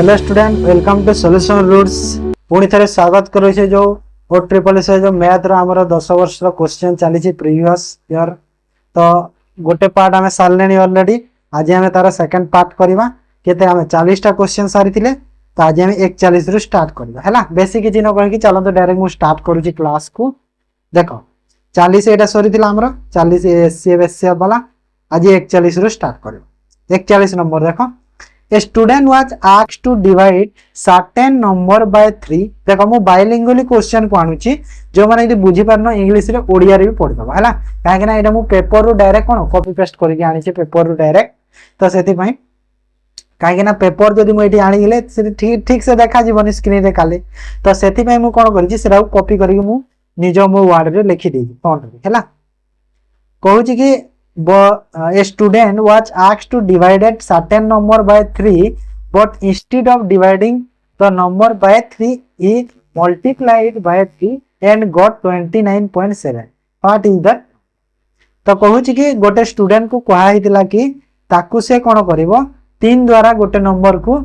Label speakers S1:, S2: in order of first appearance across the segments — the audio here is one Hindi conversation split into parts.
S1: Hello student, welcome to Solution Roots. पुणी थे स्वागत करुचे जो ओ ट्रिपल एस जो मैथ आमर 10 वर्ष क्वेश्चन चली प्रीवियस ईयर। तो गोटे पार्ट आम सारे ऑलरेडी। आज आम तार सेकंड पार्ट करवा केते आम 40टा क्वेश्चन सारी थिले। तो आज आम 41 रु स्टार्ट करवा है। बेसी किसी न कहीं चलते डायरेक्ट मुझे स्टार्ट करुच्ची क्लास को। देख 40 यहाँ सरी 40 एससीएफ वाला। आज 41 रु स्टार्ट कर 41 नंबर। देख A student was asked to divide certain number by 3। देखो मु बाइलिंगुअली क्वेश्चन को आणुची जो माने यदि बुझी पारनो इंग्लिश रे ओडिया रे भी पढि दबा हैला। काहे ना एटा मु पेपर रो डायरेक्ट कोन कॉपी पेस्ट करके आनीचे पेपर रो डायरेक्ट। तो सेति पई काहे ना पेपर जदि मु एठी आनीले से ठीक से देखा जीवन स्क्रीन रे काले। तो सेति पई मु कोन करिछि सेरा कॉपी करके मु निजो मो वर्ड रे लिखि देछि फॉन्ट रे हैला। कहूची कि a student was asked to divide certain number by 3, but instead of dividing the number by 3 he multiplied by 3 and got 29.7। what is that? तो कहूची कि गोटे स्टूडेंट को कहा हितला कि ताकू से कोन करिवो 3 द्वारा गोटे नंबर को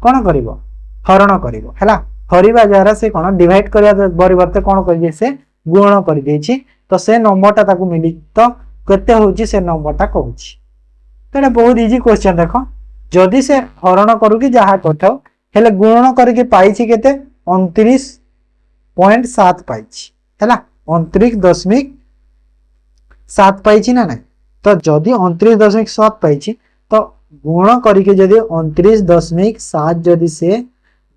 S1: कोन करिवो हरण करिवो हैला। हरिबा द्वारा से कोन डिवाइड करिया परिवर्ते कोन करि से गुणन करि देछि। तो से नंबरटा ताकू मिली तो केते होची से नंबरटा कहूची। तो एटा बहुत इजी क्वेश्चन। देखो जदि से हरण करू कि जहा कथाओ हेले गुणन करके पाइछि केते 29.7 पाइछि हैला। 29.7 पाइछि ना। तो जदि 29.7 पाइछि तो गुण करके जदि 29.7 जदि से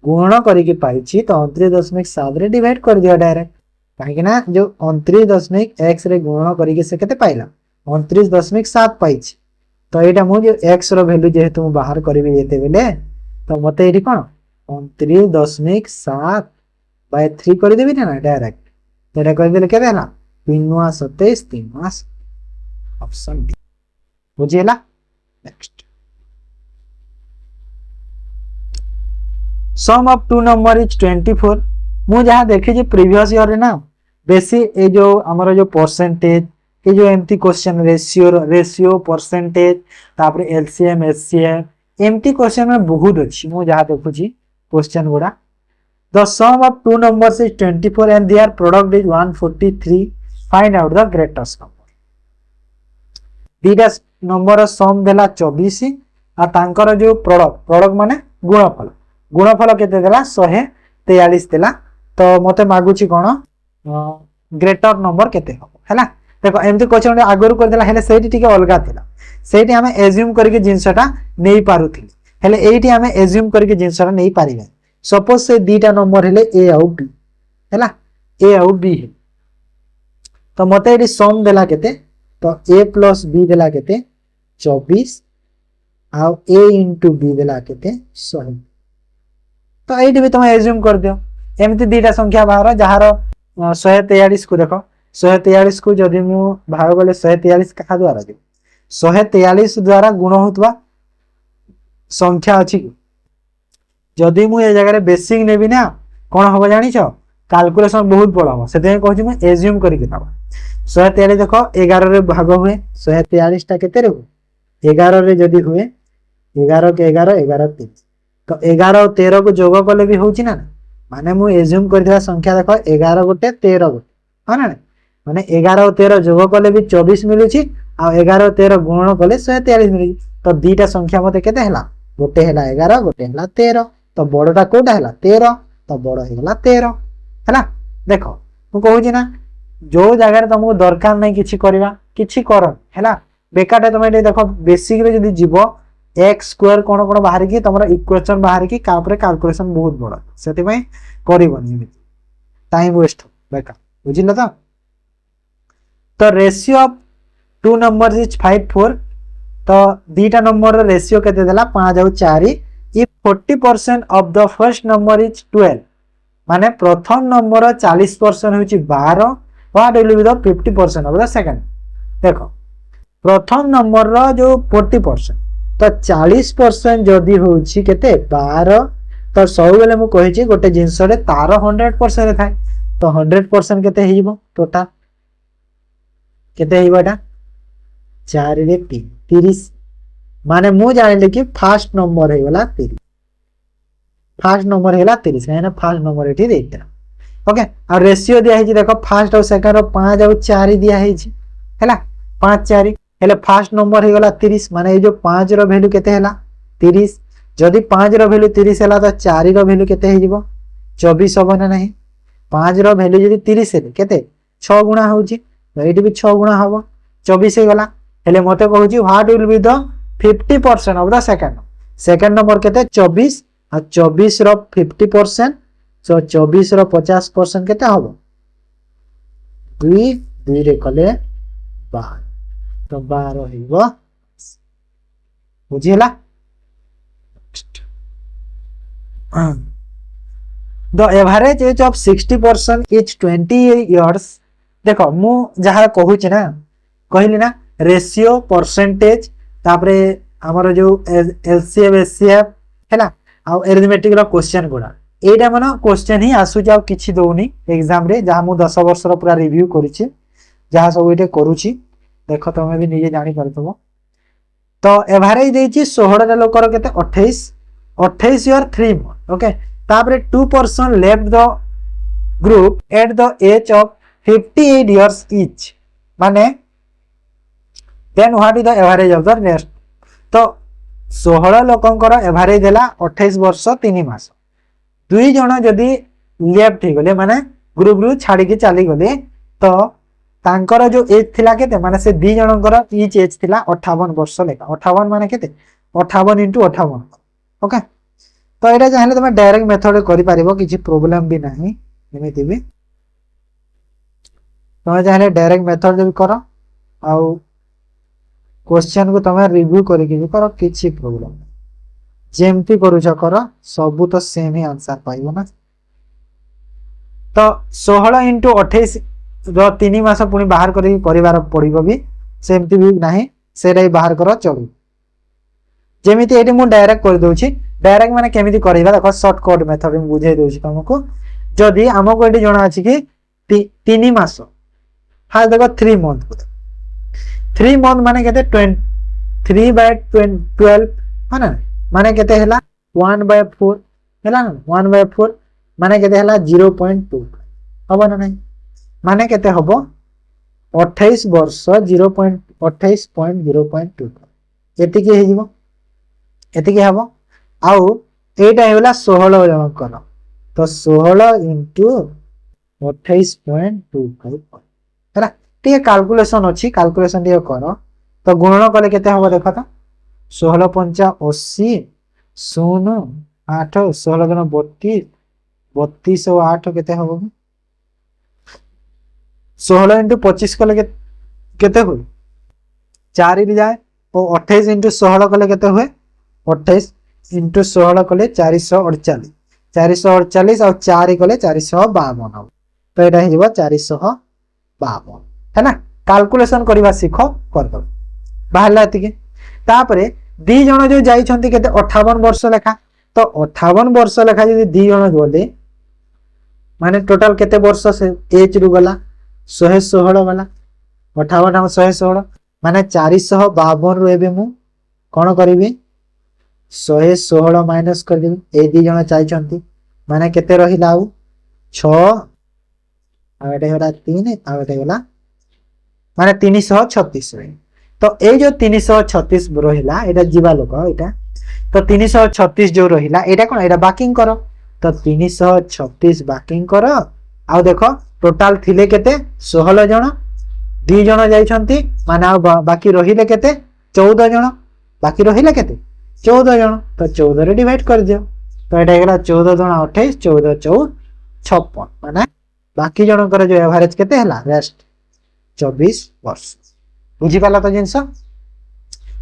S1: गुण करके पाइछि तो 29.7 रे डिवाइड कर दिया डायरेक्ट। कहीं ना जो 29.x रे गुण करके से केते पाइला 29.7 पाइछि। तो एटा मु जो x रो वैल्यू जेहेतु मु बाहर करबी जेते बेले तो मते एठी कोन 29.7 बाय 3 कर देबी ना डायरेक्ट। तो एटा कर देले केते हला 3 3 ऑप्शन डी बुझिला। Next sum of two number is 24। मु जहाँ देखी प्रीवियस ईयर रे ना बेसी ए जो हमर जो परसेंटेज ये जो एमती क्वेश्चन रेशियो परसेंटेज तापर एलसीएम एचसीएफ एमती क्वेश्चन में बहुत अछि। मु जहाँ देखुची क्वेश्चन गुडा the sum of two numbers is 24 and their product is 143। Find out the greatest number. दीटा नंबर सम देला 24 आ तांकर जो प्रोडक्ट माने गुणफल केते देला 143 देला। तो मते मागुची कोन ग्रेटर नंबर केते हो हैला। देखो एमती क्वेश्चन आगरु कर देला हेले सेठी टिके अलगा थिला। सेठी हमें एज्यूम करके जिंसटा नै पारुथिले हेले एठी हमें एज्यूम करके जिंसटा नै पारिबे। सपोज से दीटा नंबर हेले ए और बी हैला। ए और बी है तो मते एठी सम देला केते तो a प्लस b देला केते 24 आ a इंटू b देला केते 100। तो एठी भी तुम एज्यूम कर दियो एमती दीटा संख्या बाहर जहार 143 को देखो 143 को जदि मु भाग गले 143 का द्वारा दे 143 द्वारा गुण होतबा संख्या अछि। जदि मु ए जगह रे बेसिक नेबी ना कोन होबो जानि छ कैलकुलेशन बहुत बड़ हो सेते कहू मु एज्यूम करके दबा 143 देखो 11 रे भाग हुए 143 टा केते रे 11 रे जदि हुए 11 के 11 11 3 तो 11 और 13 को जोग कले भी होची ना माने मु एज्यूम करथिबा संख्या देखो 11 गोटे 13 गोटे हां ना माने 11 और 13 जोग कले भी 24 मिलुची आ 11 और 13 गुणन कले 143 मिलुची। तो दीटा संख्या मते केते हला गोटे हला 11 गोटे हला 13। तो बड़टा कोटा हला 13 तो बड़ हेला 13 हला। देखो मु कहूची ना जो जगह रे तुमको दरकार नै किछि करबा किछि कर हला बेकाटे तुम देखो बेसिक रे जदी जीवो एक्स स्क्वायर कोन कोन बाहर की तमरा इक्वेशन बाहर की का ऊपर कैलकुलेशन बहुत बड़ा सेति में करबनी टाइम वेस्ट बेकार बुझिला। तो ratio of two numbers is 54। तो दीटा नंबर रेशियो केते देला 5 और 4 if 40% of the first number is 12 माने प्रथम नंबर 40% होची 12 what will be the 50% of the second. देखो प्रथम नंबर रो जो 40% तो 40% जदि होची केते 12 तो सब बेले मु कहि छी गोटे जिंस रे तार 100% रे थाए तो 100% केते हेइबो टोटल केते हेइबो एटा 4 रे 3 30 माने मु जानिले कि फर्स्ट नंबर हे वाला 30 फास्ट नंबर है 30 कहीं फास्ट नंबर ये देता ओके आ रेशियो दिया है देख फास्ट और सेकंड 5 और 4 दिया है 5 4 हेले फास्ट नंबर हो गला 30 माने ये जो 5 रो वैल्यू केते हला 30 जदि 5 रो वैल्यू 30 हला तो 4 रो वैल्यू केते हे जीवो 24 हबो ना नहीं 5 रो वैल्यू जदि 30 हेले केते 6 गुणा होउची तो एटी भी 6 गुणा हबो 24 हे गला हेले मते कहूची what will be the 50% of the second number केते 24 आ 24 रो 50% सो 24 रो 50% केते हबो 2 रे कले 12 तो 12 हेबो बुझिला the average age of 60% is 20 years देखो मु जहा कहूच ना कहली ना रेशियो परसेंटेज तापरे हमर जो एलसीएम एससीएफ हैला आ अरिथमेटिक रो क्वेश्चन गुडा एटा मन क्वेश्चन ही आसु जाव किछि दोनी एग्जाम रे जहा मु 10 वर्ष रो पूरा रिव्यू करिछि जहा सब एटे करूछि देखो तुम भी निजे जानी पारथबो तो एवरेज देछि 16 लोकर केते 28 ईयर 3 मंथ ओके तापरे 2% left the group at the age of 58 years each माने then what is the average of the next तो 16 लोकंकर एवरेज देला 28 वर्ष 3 मास दुई जण जदी लेफ्ट हो गले माने ग्रुप रु छाडी के चली गले तो तांकर जो एज थिला केते माने से दी जनकर ईच एज थिला 58 वर्ष लेका 58 माने केते 58 * 58 ओके तो एटा चाहे तुम डायरेक्ट मेथड करि पारिबो किछि प्रॉब्लम भी नाही एमिति भी तुम चाहे डायरेक्ट मेथड भी करो आ क्वेश्चन को तुम रिव्यू करके भी करो किछि प्रॉब्लम जेमती करूछ करो सब तो सेम ही आंसर पाइबो ना तो 16 * 28 रो 3 मास पुनी बाहर करी परिवार पड़िबो भी सेमती भी नाही सेटा ही बाहर करो चलू जेमिति एटी मु डायरेक्ट कर दोछि डायरेक्ट माने केमिति करैबा देखो शॉर्टकट मेथड में बुझाई दोछि तुमको जदी हमको एटी जणा अछि कि 3 मास हा देखो 3 मंथ 3 मंथ माने केते 3/12 है ना माने केते हला 1/4 हला ना 1/4 माने केते हला 0.2 हबो ना नहीं माने केते हबो 28 वर्ष 0.28.0.2 एति के हे जीवो एति के हबो आउ एटा हेला 16 जनकर तो 16 * 28.25 हैला टिके कैलकुलेशन अछि कैलकुलेशन टिके करो तो गुणन कले केते हबो देखो तो 16 * 5 80 0 8 16 * 32 32 और 8 केते हबो 16 * 25 कले केते होय 4 भी जाए और 28 * 16 कले केते होय 28 * 16 कले 448 448 और 4 कले 452 तो एटा हे जीवो 452 है ना कैलकुलेशन करबा सिखो कर दो बाहरला एतिके तापरे दी जण जो जाई छंती केते 58 वर्ष लेखा तो 58 वर्ष लेखा जदी दी जण गले माने टोटल केते वर्ष से एज रु गला 116 गला 58 और 116 माने 452 रु एबे मु कोन करबी 116 माइनस कर देबी ए दी जण चाहि छंती माने केते रहिला आउ 6 आ एटा होला 3 आ एटा होला माने 336 रही तो ए जो 336 रहिला एटा जीवा लोक एटा तो 336 जो रहिला एटा कोन एटा बाकिंग करो तो 336 बाकिंग करो आ देखो टोटल थिले केते 16 जण दी जण जाई छंती माने आ बाकी रहिले केते 14 जण बाकी रहिले केते 14 जण तो 14 रे डिवाइड कर दियो तो एटा गेला 14 जण 28 14 4 56 माने बाकी जण कर जो एवरेज केते हला रेस्ट 24 वर्ष बुझी पाला तो जिंस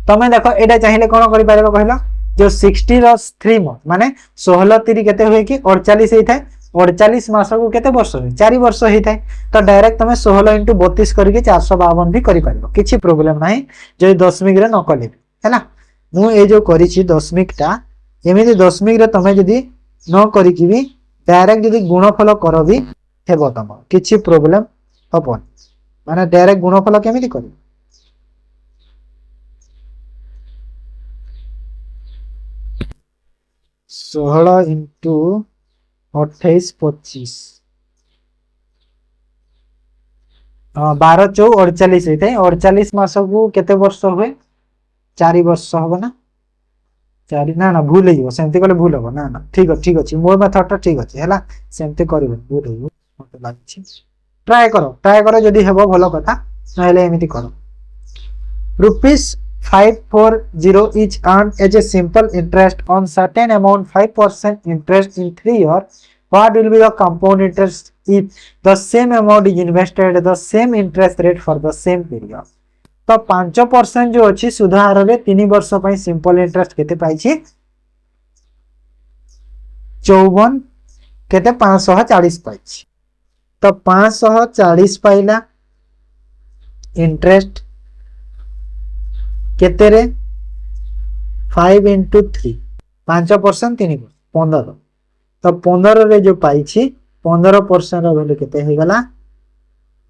S1: तमे देखो एटा चाहिले कोन करि पारेबो कहला जो 60 रो 3 मंथ माने 16 3 केते होय कि 48 हेई थाए 48 मास को केते वर्ष होय 4 वर्ष हेई थाए तो डायरेक्ट तमे 16 * 32 करके 452 भी करि पारिबो किछि प्रॉब्लम नाही जे दशमिक रे न कले हैला मु ए जो करिछि दशमिक टा एमिति दशमिक रे तमे जदी न करि कि भी डायरेक्ट जदी गुणफल करबी हेबो तम किछि प्रॉब्लम हबो माने डायरेक्ट गुणफल केमिति करि 16 इंटू 28 25 12 चौ 48 होता है 48 मास को केते वर्ष हुए 4 वर्ष हम ना 4 ना ना भूल हो सेमती कले भूल हम ना ना ठीक अच्छे मो मेथड टा ठीक अच्छे है सेमती कर भूल हो मत लगे ट्राए कर जदि हे भल कथा ना एमती कर ₹540 is earned as a simple interest on certain amount 5% interest in 3 years. What will be the compound interest if the same amount is invested at the same interest rate for the same period? तो 5% जो अच्छी सुधार रे 3 वर्ष पर सिंपल इंटरेस्ट केते पाइछि 54 केते 540 पाइछि तो 540 पाइला इंटरेस्ट केते रे 5 इंटू 3 5% 3 15 तो 15 रे जो पाइछि 15% रो वैल्यू केते हे गला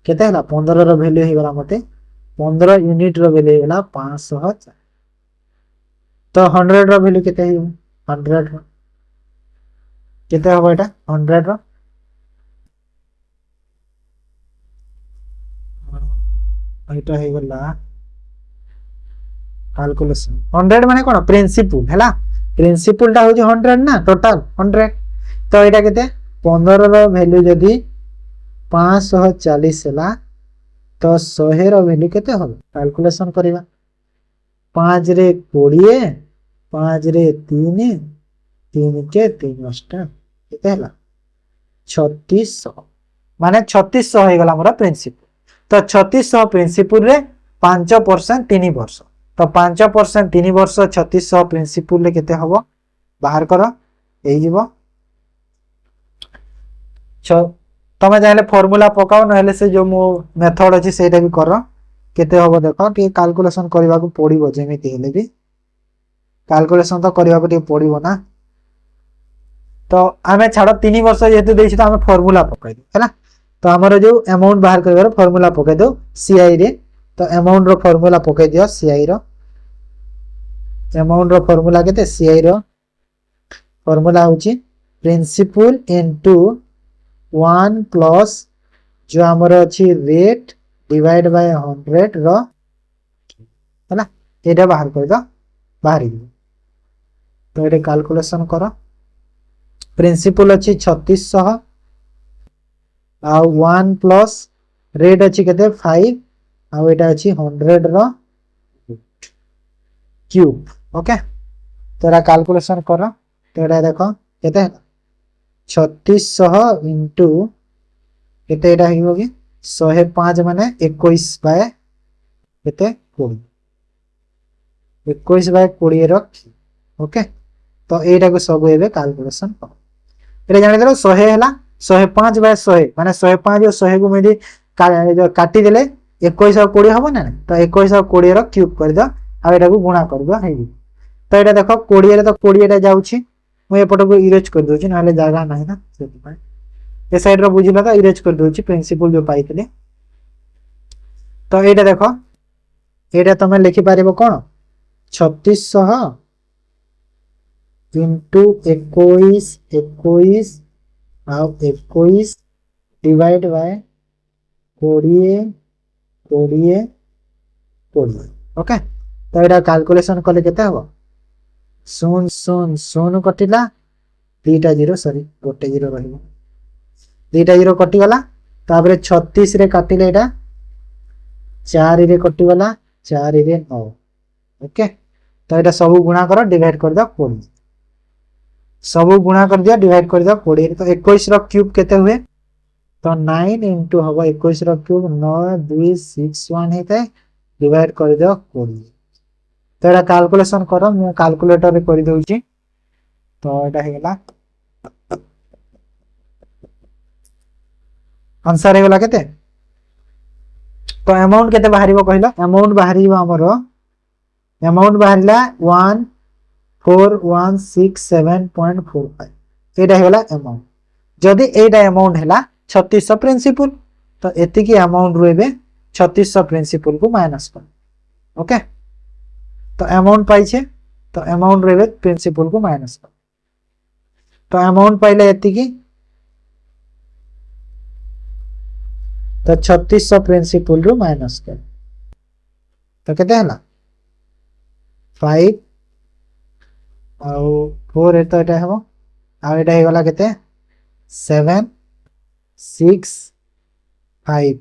S1: केते हला 15 रो वैल्यू हे गला मते 15 यूनिट रो वैल्यू हे गला 540 तो 100 रो वैल्यू केते हे 100 रो केते हो एटा 100 रो एटा हे गला कैलकुलेशन 100 माने कोन प्रिंसिपल हैला प्रिंसिपल टा हो 100 ना टोटल 100 तो एटा केते 15 रो वैल्यू जदी 540 हैला तो 100 रो वैल्यू केते हो कैलकुलेशन करिवा 5 रे 20 5 रे 3 3 के 3 अष्टा केते हैला 3600 माने 3600 हे गला मोर प्रिंसिपल तो 3600 प्रिंसिपल रे 5% 3 वर्ष तो 5% 3 वर्ष 3600 प्रिंसिपल रे केते हबो बाहर करो एई जीवो तमे चाहे फॉर्मूला पकाओ ना से जो मो मेथड अछि सेटा भी करो केते हबो देखो टी कैलकुलेशन करबा को पड़िबो जेमिति हेले भी कैलकुलेशन तो करबा को टी पड़िबो ना तो आमे छाड़ 3 वर्ष जेतु देछि तो आमे फॉर्मूला पकाइ दो हैला तो हमर जो अमाउंट बाहर करबार फॉर्मूला पकाइ दो सीआई रे तो अमाउंट रो फॉर्मूला पकाइ दियो सीआई रो अमाउंट रो फॉर्मूला केते सीआई रो फॉर्मूला होची प्रिंसिपल इनटू 1 प्लस जो हमर अछि रेट डिवाइड बाय 100 रो हैला एटा बाहर कर दो बाहर तो एटा कैलकुलेशन करो प्रिंसिपल अछि 3600 आ 1 प्लस रेट अछि केते 5 आ एटा अछि 100 रो क्यूब ओके तो एटा कैलकुलेशन करो तो एटा देखो केते 3600 इंटू केते एटा हिबो कि 105 माने 21 बाय केते 20 21 बाय 20 रो ओके तो एटा को सब एबे कैलकुलेशन करो एटा जानि देलो 100 हैला 105 बाय 100 माने 105 और 100 को मेदी काटी देले 21 और 20 हबो ना तो 21 और 20 रो क्यूब कर दो आ एटा को गुणा कर दो हेई तो एटा देखो 20 रे तो 20 टा जाउची मु एपट को इरेज कर दोची नाले जागा नाही ना सेति पाई ए साइड रो बुझिला तो इरेज कर दोची प्रिंसिपल जो पाइतले तो एटा देखो एटा तमे लिखि पारिबो कोन 3600 इंटू 21 21 आ 21 डिवाइड बाय 20 20 20 ओके तो एटा कैलकुलेशन करले केते हबो 0 0 0 कटिला दीटा 0 सॉरी गोटे 0 रहिबो दीटा 0 कटि गला ताबरे 36 रे काटिले एटा 4 रे कटि गला 4 रे 9 ओके तो एटा सब गुणा करो डिवाइड कर दो 20 सब गुणा कर दिया डिवाइड कर दो 20 तो 21 रो क्यूब केते हुए तो 9 इंटू हबो 21 रो क्यूब 9 2 6 1 हेते डिवाइड कर दो 20 तो एटा कैलकुलेशन करो मु कैलकुलेटर रे कर दोची तो एटा हे गेला आंसर हे गेला केते तो अमाउंट केते बाहरिबो कहिलो अमाउंट बाहरिबो हमरो अमाउंट बाहरिला 1416.45 एटा हे गेला अमाउंट जदी एटा अमाउंट हैला 3600 प्रिंसिपल तो एति की अमाउंट रोबे 3600 प्रिंसिपल को माइनस कर ओके तो अमाउंट पाइछे तो अमाउंट रेवे प्रिंसिपल को माइनस कर तो अमाउंट पाइले एतिकी तो 3600 प्रिंसिपल रु माइनस कर तो केते हला 5 आउ 4 तो एटा हेबो आ एटा हे गला केते 7 6 5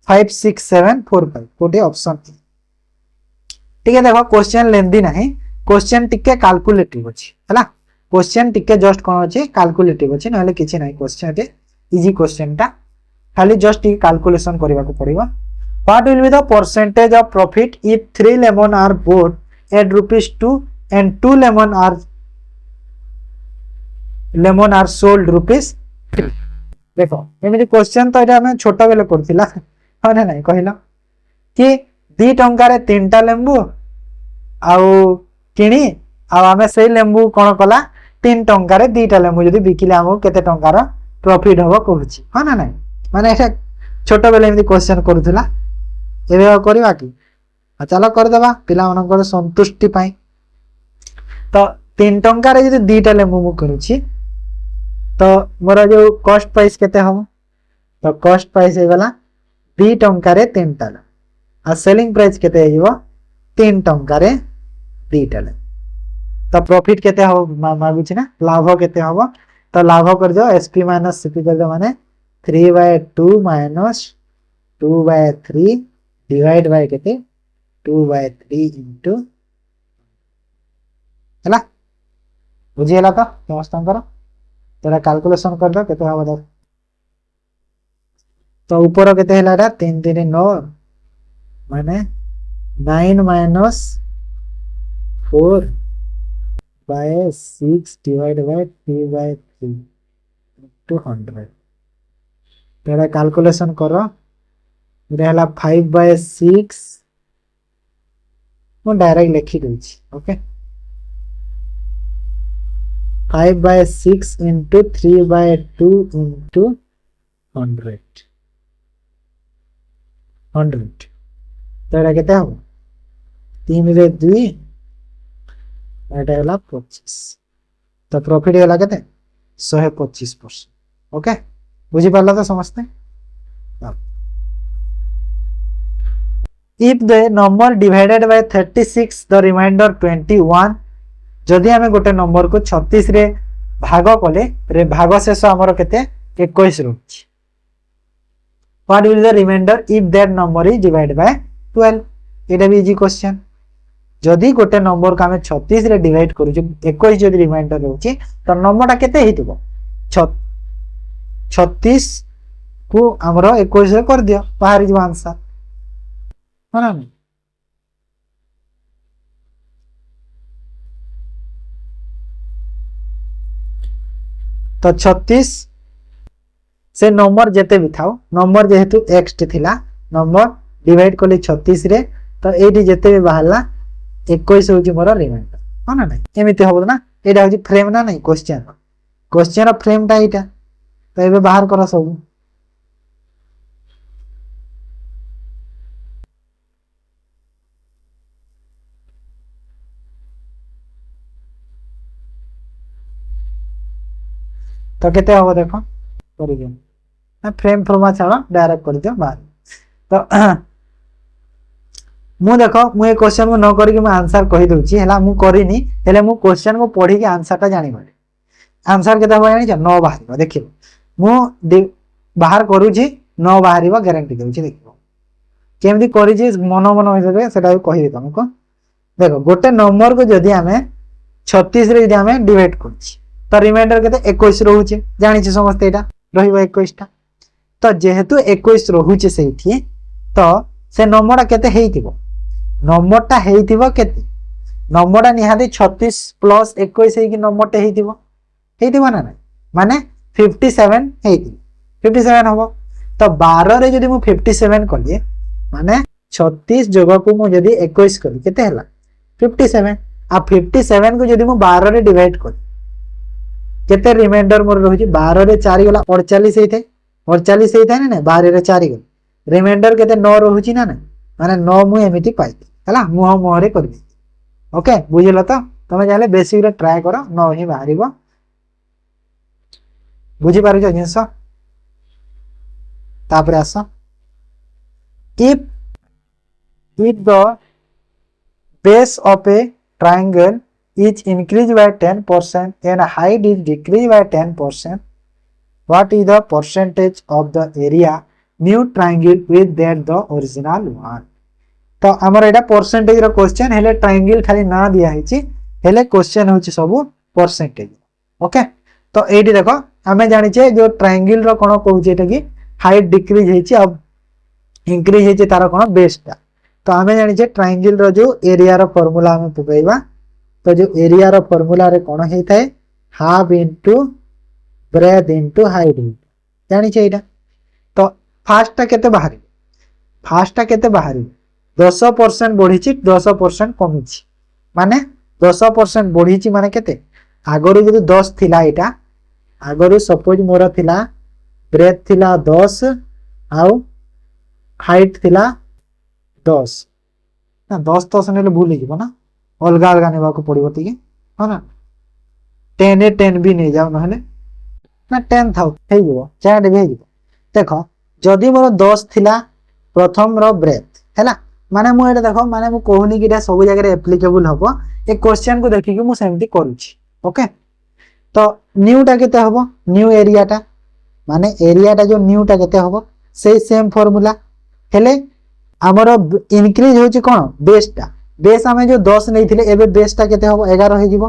S1: 5 6 7 4 5 कोटे ऑप्शन ठीक है। देखो क्वेश्चन लेंदी नहीं क्वेश्चन टिके कैलकुलेटिव अछि हला क्वेश्चन टिके जस्ट कोन अछि कैलकुलेटिव अछि नहले किछि नाही क्वेश्चन एटे इजी क्वेश्चन टा खाली जस्ट टिके कैलकुलेशन करबा को पड़िबो। What will be the percentage of profit if 3 lemon are bought at ₹2 and 2 lemon are sold ₹3? देखो एमिति क्वेश्चन तो एटा हमें छोटा बेले करथिला हा ना नहीं कहिला कि 2 टंका रे 3टा लेंबू आउ किणी आ हमें सेई लेंबू कोन कला 3 टंका रे 2टा लेंबू जदी बिकिले हमो केते टंका रो प्रॉफिट होबो कहूची हा ना नहीं माने एटा छोटा बेले एमिति क्वेश्चन करथिला एबे करबा कि चलो कर देबा पिला मनकर संतुष्टि पाई तो 3 टंका रे जदी 2टा लेंबू मु करूची तो मोर जो कॉस्ट प्राइस केते हम तो कॉस्ट प्राइस हे गला 2 टंका रे 3टा आ सेलिंग प्राइस केते हेबो 3 टंका रे 2टा तो प्रॉफिट केते हो मागु छी ना लाभ केते होबो तो लाभ कर दो एसपी माइनस सीपी कर दो माने 3/2 माइनस 2/3 डिवाइड बाय केते 2/3 इनटू हला बुझी हला तो समस्त करो तेरा कैलकुलेशन कर दो केते होबो देख तो ऊपर केते हला एटा 3 3 9 माने 9 minus 4 by 6 divided by 3/3 into 100 तेरा कैलकुलेशन करो इरे हला 5/6 मु डायरेक्ट लिखि देछि ओके 5/6 into 3/2 into 100 तेरा केते हो 3 रे 2 एटा हला 25 तो प्रॉफिट हला केते 125%। ओके बुझी पाला तो समझते if the number divided by 36 the remainder 21 जदि हमें गोटे नंबर को 36 रे भाग कले रे भाग शेष हमर केते 21 रहउछि what will the remainder if that number is divided by 12 एटा भी इजी क्वेश्चन जदि गोटे नंबर को हमें 36 रे डिवाइड करू 21 जदि रिमाइंडर रहउछि तो नंबरटा केते हेतिबो 36 को हमरो 21 रे कर दियो बाहर जो आंसर है ना तो 36 से नंबर जेते भी थाओ नंबर जेहेतु x टे थिला नंबर डिवाइड करले 36 रे तो एटी जेते भी बाहरला 21 होची मोर रिमाइंडर है ना नहीं एमिते होबो ना एटा होची फ्रेम ना नहीं क्वेश्चन रो फ्रेम टा एटा तो एबे बाहर करो सब तो केते हो देखो करि दियो ना फ्रेम फॉर्मा छाड़ा डायरेक्ट कर दियो बाहर तो मु देखो मु ए क्वेश्चन को न करी कि मैं आंसर कहि दोछि हला मु करिनी हेले मु क्वेश्चन को पढी के आंसर ता जानि बारे आंसर केते हो जानि छ 9 बाहरिबो देखियो मु बाहर करू छी 9 बाहरिबो गारंटी दउ छी देखियो केमदी करि छी मन मन होय जबे सेटा कहि दे तुमको देखो गोटे नंबर को जदी हमें 36 रे जदी हमें डिवाइड करछि तो रिमाइंडर केते 21 रहउछि जानि छी समस्त एटा रहिबो 21 टा तो जेहेतु 21 रहउछि सेठी तो से नंबरटा केते हेइतिबो नंबरटा हेइतिबो केते नंबरटा निहाती 36 प्लस 21 हेकि नंबरटा हेइतिबो ना ना माने 57 हेइतिबो 57 होबो तो 12 रे जदी मु 57 कलिए माने 36 जगह को मु जदी 21 करी केते हला 57 आ 57 को जदी मु 12 रे डिवाइड करी केते रिमाइंडर मोर रहउछि 12 रे 4 गला 48 हेइते 48 हेइते ना 12 रे 4 गला रिमाइंडर केते 9 रहउछि ना माने 9 मु एमिति पाइ हला मुह मोहरे करबी ओके बुझिलो तो तमे जाले बेसिक रे ट्राई करो 9 ही बाहरिबो बुझी पारुछ जिंस तापर आस if the base of a triangle is increased by 10% and height is decreased by 10%, what is the percentage of the area new triangle with that the original one? तो हमर एटा परसेंटेज रो क्वेश्चन हेले ट्रायंगल खाली ना दिया हिची हेले क्वेश्चन होची सब परसेंटेज। ओके तो एठी देखो हमें जानि छे जो ट्रायंगल रो कोन कहूची एटा की हाइट डिक्रीज हेची अब इंक्रीज हेची तार कोन बेसटा। तो आम जानी ट्रायंगल रो जो एरिया रो फॉर्मूला हमें पकईबा तो जो एरिया रो फॉर्मूला रे कोन हेता है half into breadth into height जानी छे एटा। तो फास्ट केते बाहरी फास्ट केते बाहरी 10% बढ़ी 10% कमी माने 10% बढ़ी माने केते आगरु जदि 10 थिला एटा आगरु सपोज मोर थिला ब्रेथ थिला 10 आउ हाइट थिला 10 ना 10 ने भूल ना अलग अलग नेबा को पड़ो टे हाँ ना 10 भी नहीं जाओ ना 10 था चार भी देख जदि मोर 10 थिला प्रथम रो ब्रेथ है माने मुझे देख माने मु कहूनी कि सब जगह एप्लिकेबल हम ए क्वेश्चन को देखिक मुझे करुच्ची। ओके तो न्यूटा केते हबो न्यू एरियाटा माने एरियाटा जो न्यूटा केते हबो से सेम फॉर्मूला हेले आमर इनक्रीज होची कोन बेसटा बेस आमे जो 10 नहीं थिले एबे बेसटा केते हबो 11 हे जिवो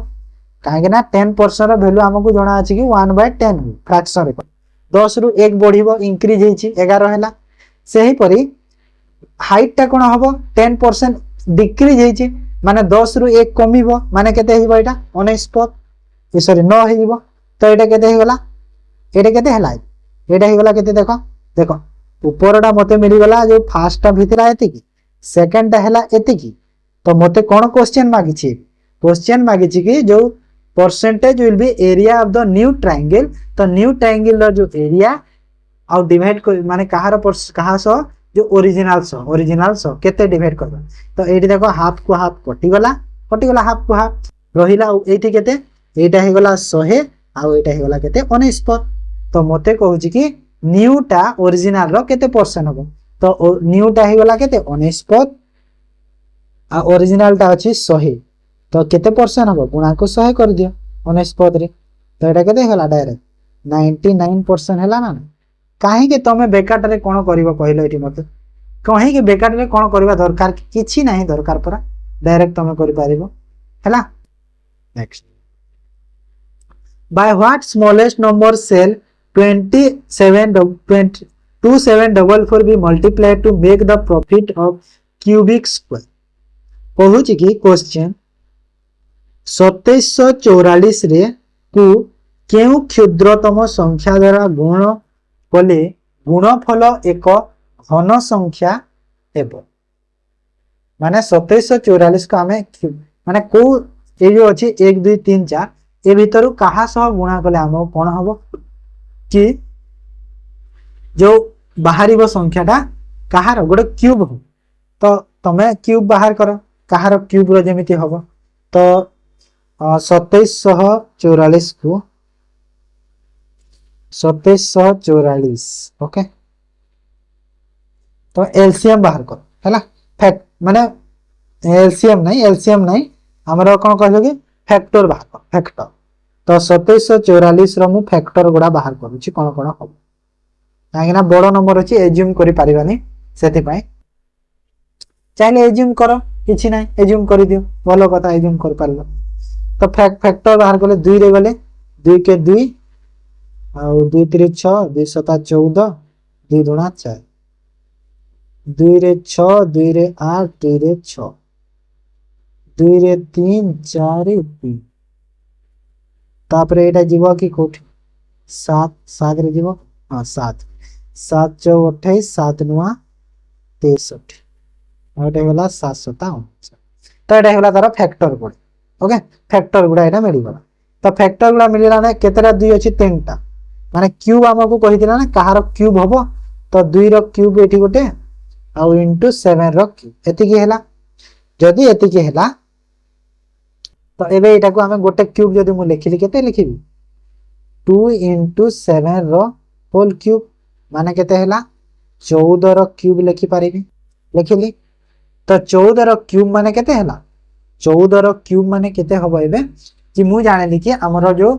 S1: काहे ना 10% रो वैल्यू हमकु जणा अछि कि 1/10 फ्रैक्शन रे 10 रु 1 बढ़िबो इंक्रीज हेची 11 हैला सेही परी हाइट टा कोन हबो 10% डिक्रीज हेची माने 10 रु 1 कमिबो माने केते हेबो एटा 19 सॉरी 9 हे जिवो तो एटा केते हे गला एटा केते हला एटा हे गला केते देखो देखो ऊपरटा मते मिली गला जो फास्ट भितरा एतिकी सेकंड हैला एतिकी तो मते कोन क्वेश्चन मागी छी क्वेश्चन मागी छी कि जो percentage will be area of the new triangle तो न्यू ट्रायंगल रो जो एरिया आउ डिवाइड कर माने कहा सो जो ओरिजिनल सो केते डिवाइड करबा तो एठी देखो हाफ को हाफ कटि गला हाफ को हाफ रहिला एठी केते एटा हे गला 100 आउ एटा हे गला केते 19 तो मते कहूची कि न्यू टा ओरिजिनल रो केते परसेंट हबो तो न्यू टा हे गला केते 19 आ ओरिजिनल टा अछि 100 तो केते परसेंट हबो गुणा को 100 कर दियो 19 रे तो एटा केते गला डायरेक्ट 99% हैला ना काहे के तमे बेकाट रे कोन करबो कहलो एठी मते कहीं के बेकाट रे कोन करबा दरकार किछि नाही दरकार परा डायरेक्ट तमे करि पारिबो हैला। Next by what smallest number shall 2744 be multiplied to make the profit of cubic square कहूची कि क्वेश्चन 2744 रे को केउ क्षुद्रतम संख्या द्वारा गुण कले गुणफल एक घन संख्या हेबो माने 2744 को आमे माने को ए जो अछि 1 2 3 4 ए भीतर कहा सह गुणा कले हम कोन हबो कि जो बाहरी संख्याटा कहार गोटे क्यूब हो तो तमे क्यूब बाहर कर कहार क्यूब रो जेमिति हबो तो 2744 को 2744 ओके तो एलसीएम बाहर कर हैला फैक्ट माने एलसीएम नहीं हमरो कोन कहलो कि फैक्टर बाहर कर फैक्टर तो 2744 रो मु फैक्टर गुडा बाहर करूची कोन कोन हबो काहे ना बड़ नंबर अछि एज्यूम करि पारिबानी सेति पय चाहे एज्यूम करो किछि नाही एज्यूम करि दियो भलो कथा एज्यूम कर पारलो तो फैक्टर बाहर करले 2 रे गले 2 के 2 और 2 3 6 2 7 14 2 गुणा 4 2 रे 6 2 रे 8 2 रे 6 2 रे 3 4 रे 3 तापरे एटा जीवो कि कोठ 7 रे जीवो हां 7 7 4 28 7 9 63 और एटा होला 757 तो एटा होला तार फैक्टर कोड ओके फैक्टर गुडा एटा मिली गला तो फैक्टर गुडा मिलिला ना केतेरा 2 अछि 3टा माने क्यूब हमको कहि दिला ना कहार क्यूब हबो तो 2 रो क्यूब एठी गोटे आ इनटू 7 रो क्यूब एति की हैला जदी एति की हैला तो एबे एटा को हमें गोटे क्यूब जदी मु लिखिली केते लिखिबी 2 into 7 रो होल क्यूब माने केते हैला 14 रो क्यूब लिखि पारिबी लिखिली तो 14 रो क्यूब माने केते हैला 14 रो क्यूब माने केते हबो एबे कि मु जानेली कि हमरो जो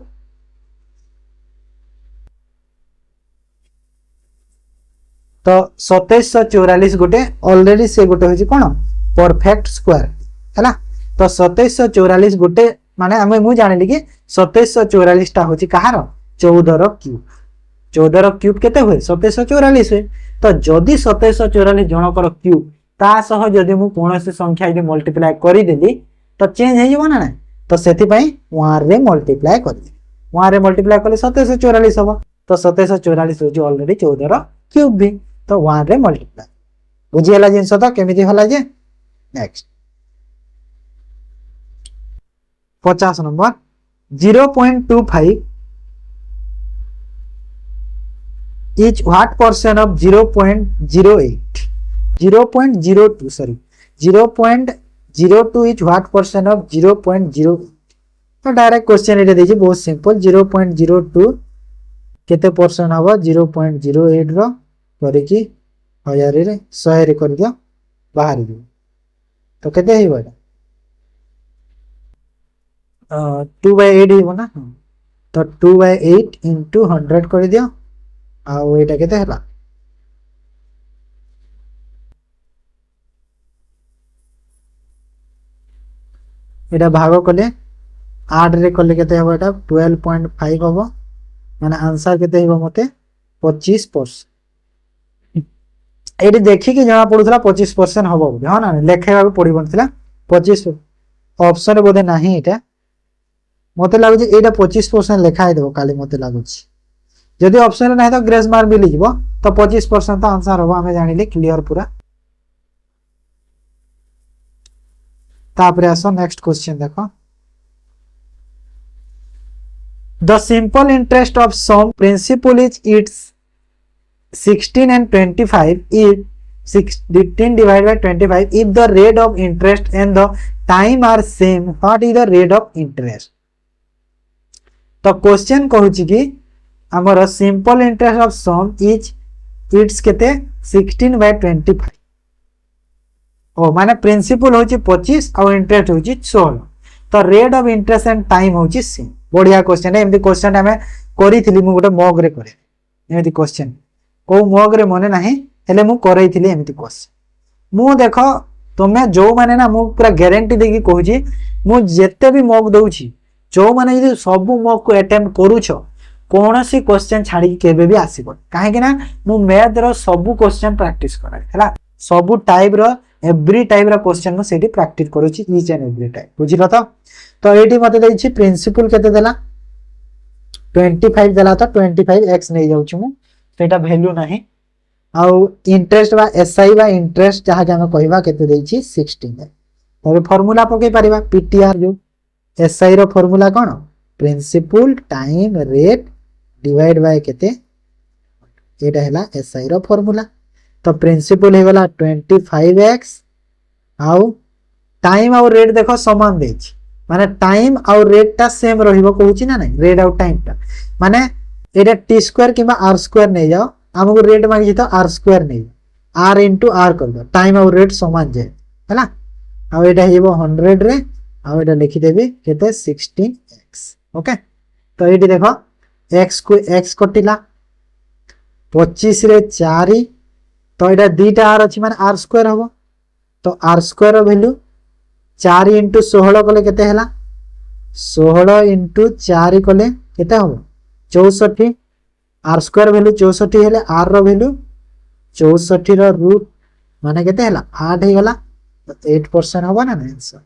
S1: तो 2744 गोटे ऑलरेडी से गोटे होची कोन परफेक्ट स्क्वायर हैला तो 2744 गोटे माने हमें मु जानेली कि 2744 टा होची कहार 14 रो क्यूब 14 रो क्यूब केते हुए 2744 हुए तो जदि 2744 जनकर क्यूब ता सह जदि मु कोनोसी संख्या यदि मल्टीप्लाई करि देली तो चेंज हे जीवो ना ना तो सेति पई 1 रे मल्टीप्लाई कर दे 1 रे मल्टीप्लाई करले 2744 हबो तो 2744 होची ऑलरेडी 14 रो क्यूब भी तो 1 रे मल्टीप्लाई बुझियला जिंस तो केमिति होला जे next 50 number 0.25 is what portion of 0.08 0.02 sorry 0.02 is what portion of 0.08 तो डायरेक्ट क्वेश्चन एटा देछि बहुत सिंपल 0.02 केते परसेंट हबो 0.08 रो करे कि 1000 रे 100 रे कर दियो बाहर दियो तो केते हेबो एटा 2/8 हेबो ना तो 2/8 into 100 कर दियो आउ एटा केते हला एटा भाग कले 8 रे कले केते हबो एटा 12.5 हबो माने आंसर केते हेबो मते 25% एडी देखि कि जणा पडुथला 25% हबो ह ना लेखेबा पड़ी बनथिला 25 ऑप्शन बोधे नाही एटा मते लागु जे एटा 25% लेखाय देबो काली मते लागु छी जदि ऑप्शन नाही तो ग्रेस मार्क मिली जिवो तो 25% तो आंसर होबो हमें जानिले क्लियर पूरा तापरे आसो नेक्स्ट क्वेश्चन देखो the simple interest of sum principal is it's 16 and 25 if 16 divided by 25 if the rate of interest and the time are same what is the rate of interest तो क्वेश्चन कहूची कि हमर simple interest of some is it's केते 16 by 25 ओ माने प्रिंसिपल होची 25 और इंटरेस्ट होची 16 तो rate of interest and time होची सेम बढ़िया क्वेश्चन है एमती क्वेश्चन हमें करिथिली मु गोटे मग रे करे एमती क्वेश्चन को मग रे मने नाही हेले मु करैथिली एमती क्वेश्चन मु देखो तमे जो माने ना मु पूरा गारंटी देकी कहूची मु जेते भी मग दउची जो माने यदि सब मग को अटेम्प्ट करूछ कोनोसी क्वेश्चन छाडी केबे भी आसीबो काहे कि ना मु मैथ रो सब क्वेश्चन प्रैक्टिस कराय हैला सब टाइप रो एवरी टाइप रो क्वेश्चन मु सेठी प्रैक्टिस करूची ईच एंड एवरी टाइप बुझिलो तो एठी मते दैछि प्रिंसिपल केते देला 25 देला तो 25x नै जाउछु मु सेटा वैल्यू नाही आउ इंटरेस्ट बा एसआई बा इंटरेस्ट जहा हम कहबा केते दैछि 16 तबे फार्मूला पके परिबा पीटीआर जो एसआई रो फार्मूला कोन principal time rate divide by केते एटा हैला एसआई रो फार्मूला तो प्रिंसिपल हे गला 25x आउ टाइम और रेट देखो समान दैछि माने टाइम और रेट ता सेम रहिबो कहूची ना नहीं रेट और टाइम ता माने एटा टी स्क्वायर किबा आर स्क्वायर नै जाओ हमको रेट मांगी तो आर स्क्वायर नै आर इनटू आर कर दो टाइम और रेट समान जे हैला आ एटा हेबो 100 रे आ एटा लिखि देबी केते 16x ओके तो एटी देखो x को x कटिला 25 रे 4 तो एटा दीटा आर अछि माने आर स्क्वायर हबो तो आर स्क्वायर रो वैल्यू 4 into 16 कले केते हैला 16 into 4 कले केते हबो 64 आर स्क्वायर वैल्यू 64 हेले आर रो वैल्यू 64 रो रूट माने केते हैला 8 हे गला तो 8% हबो ना answer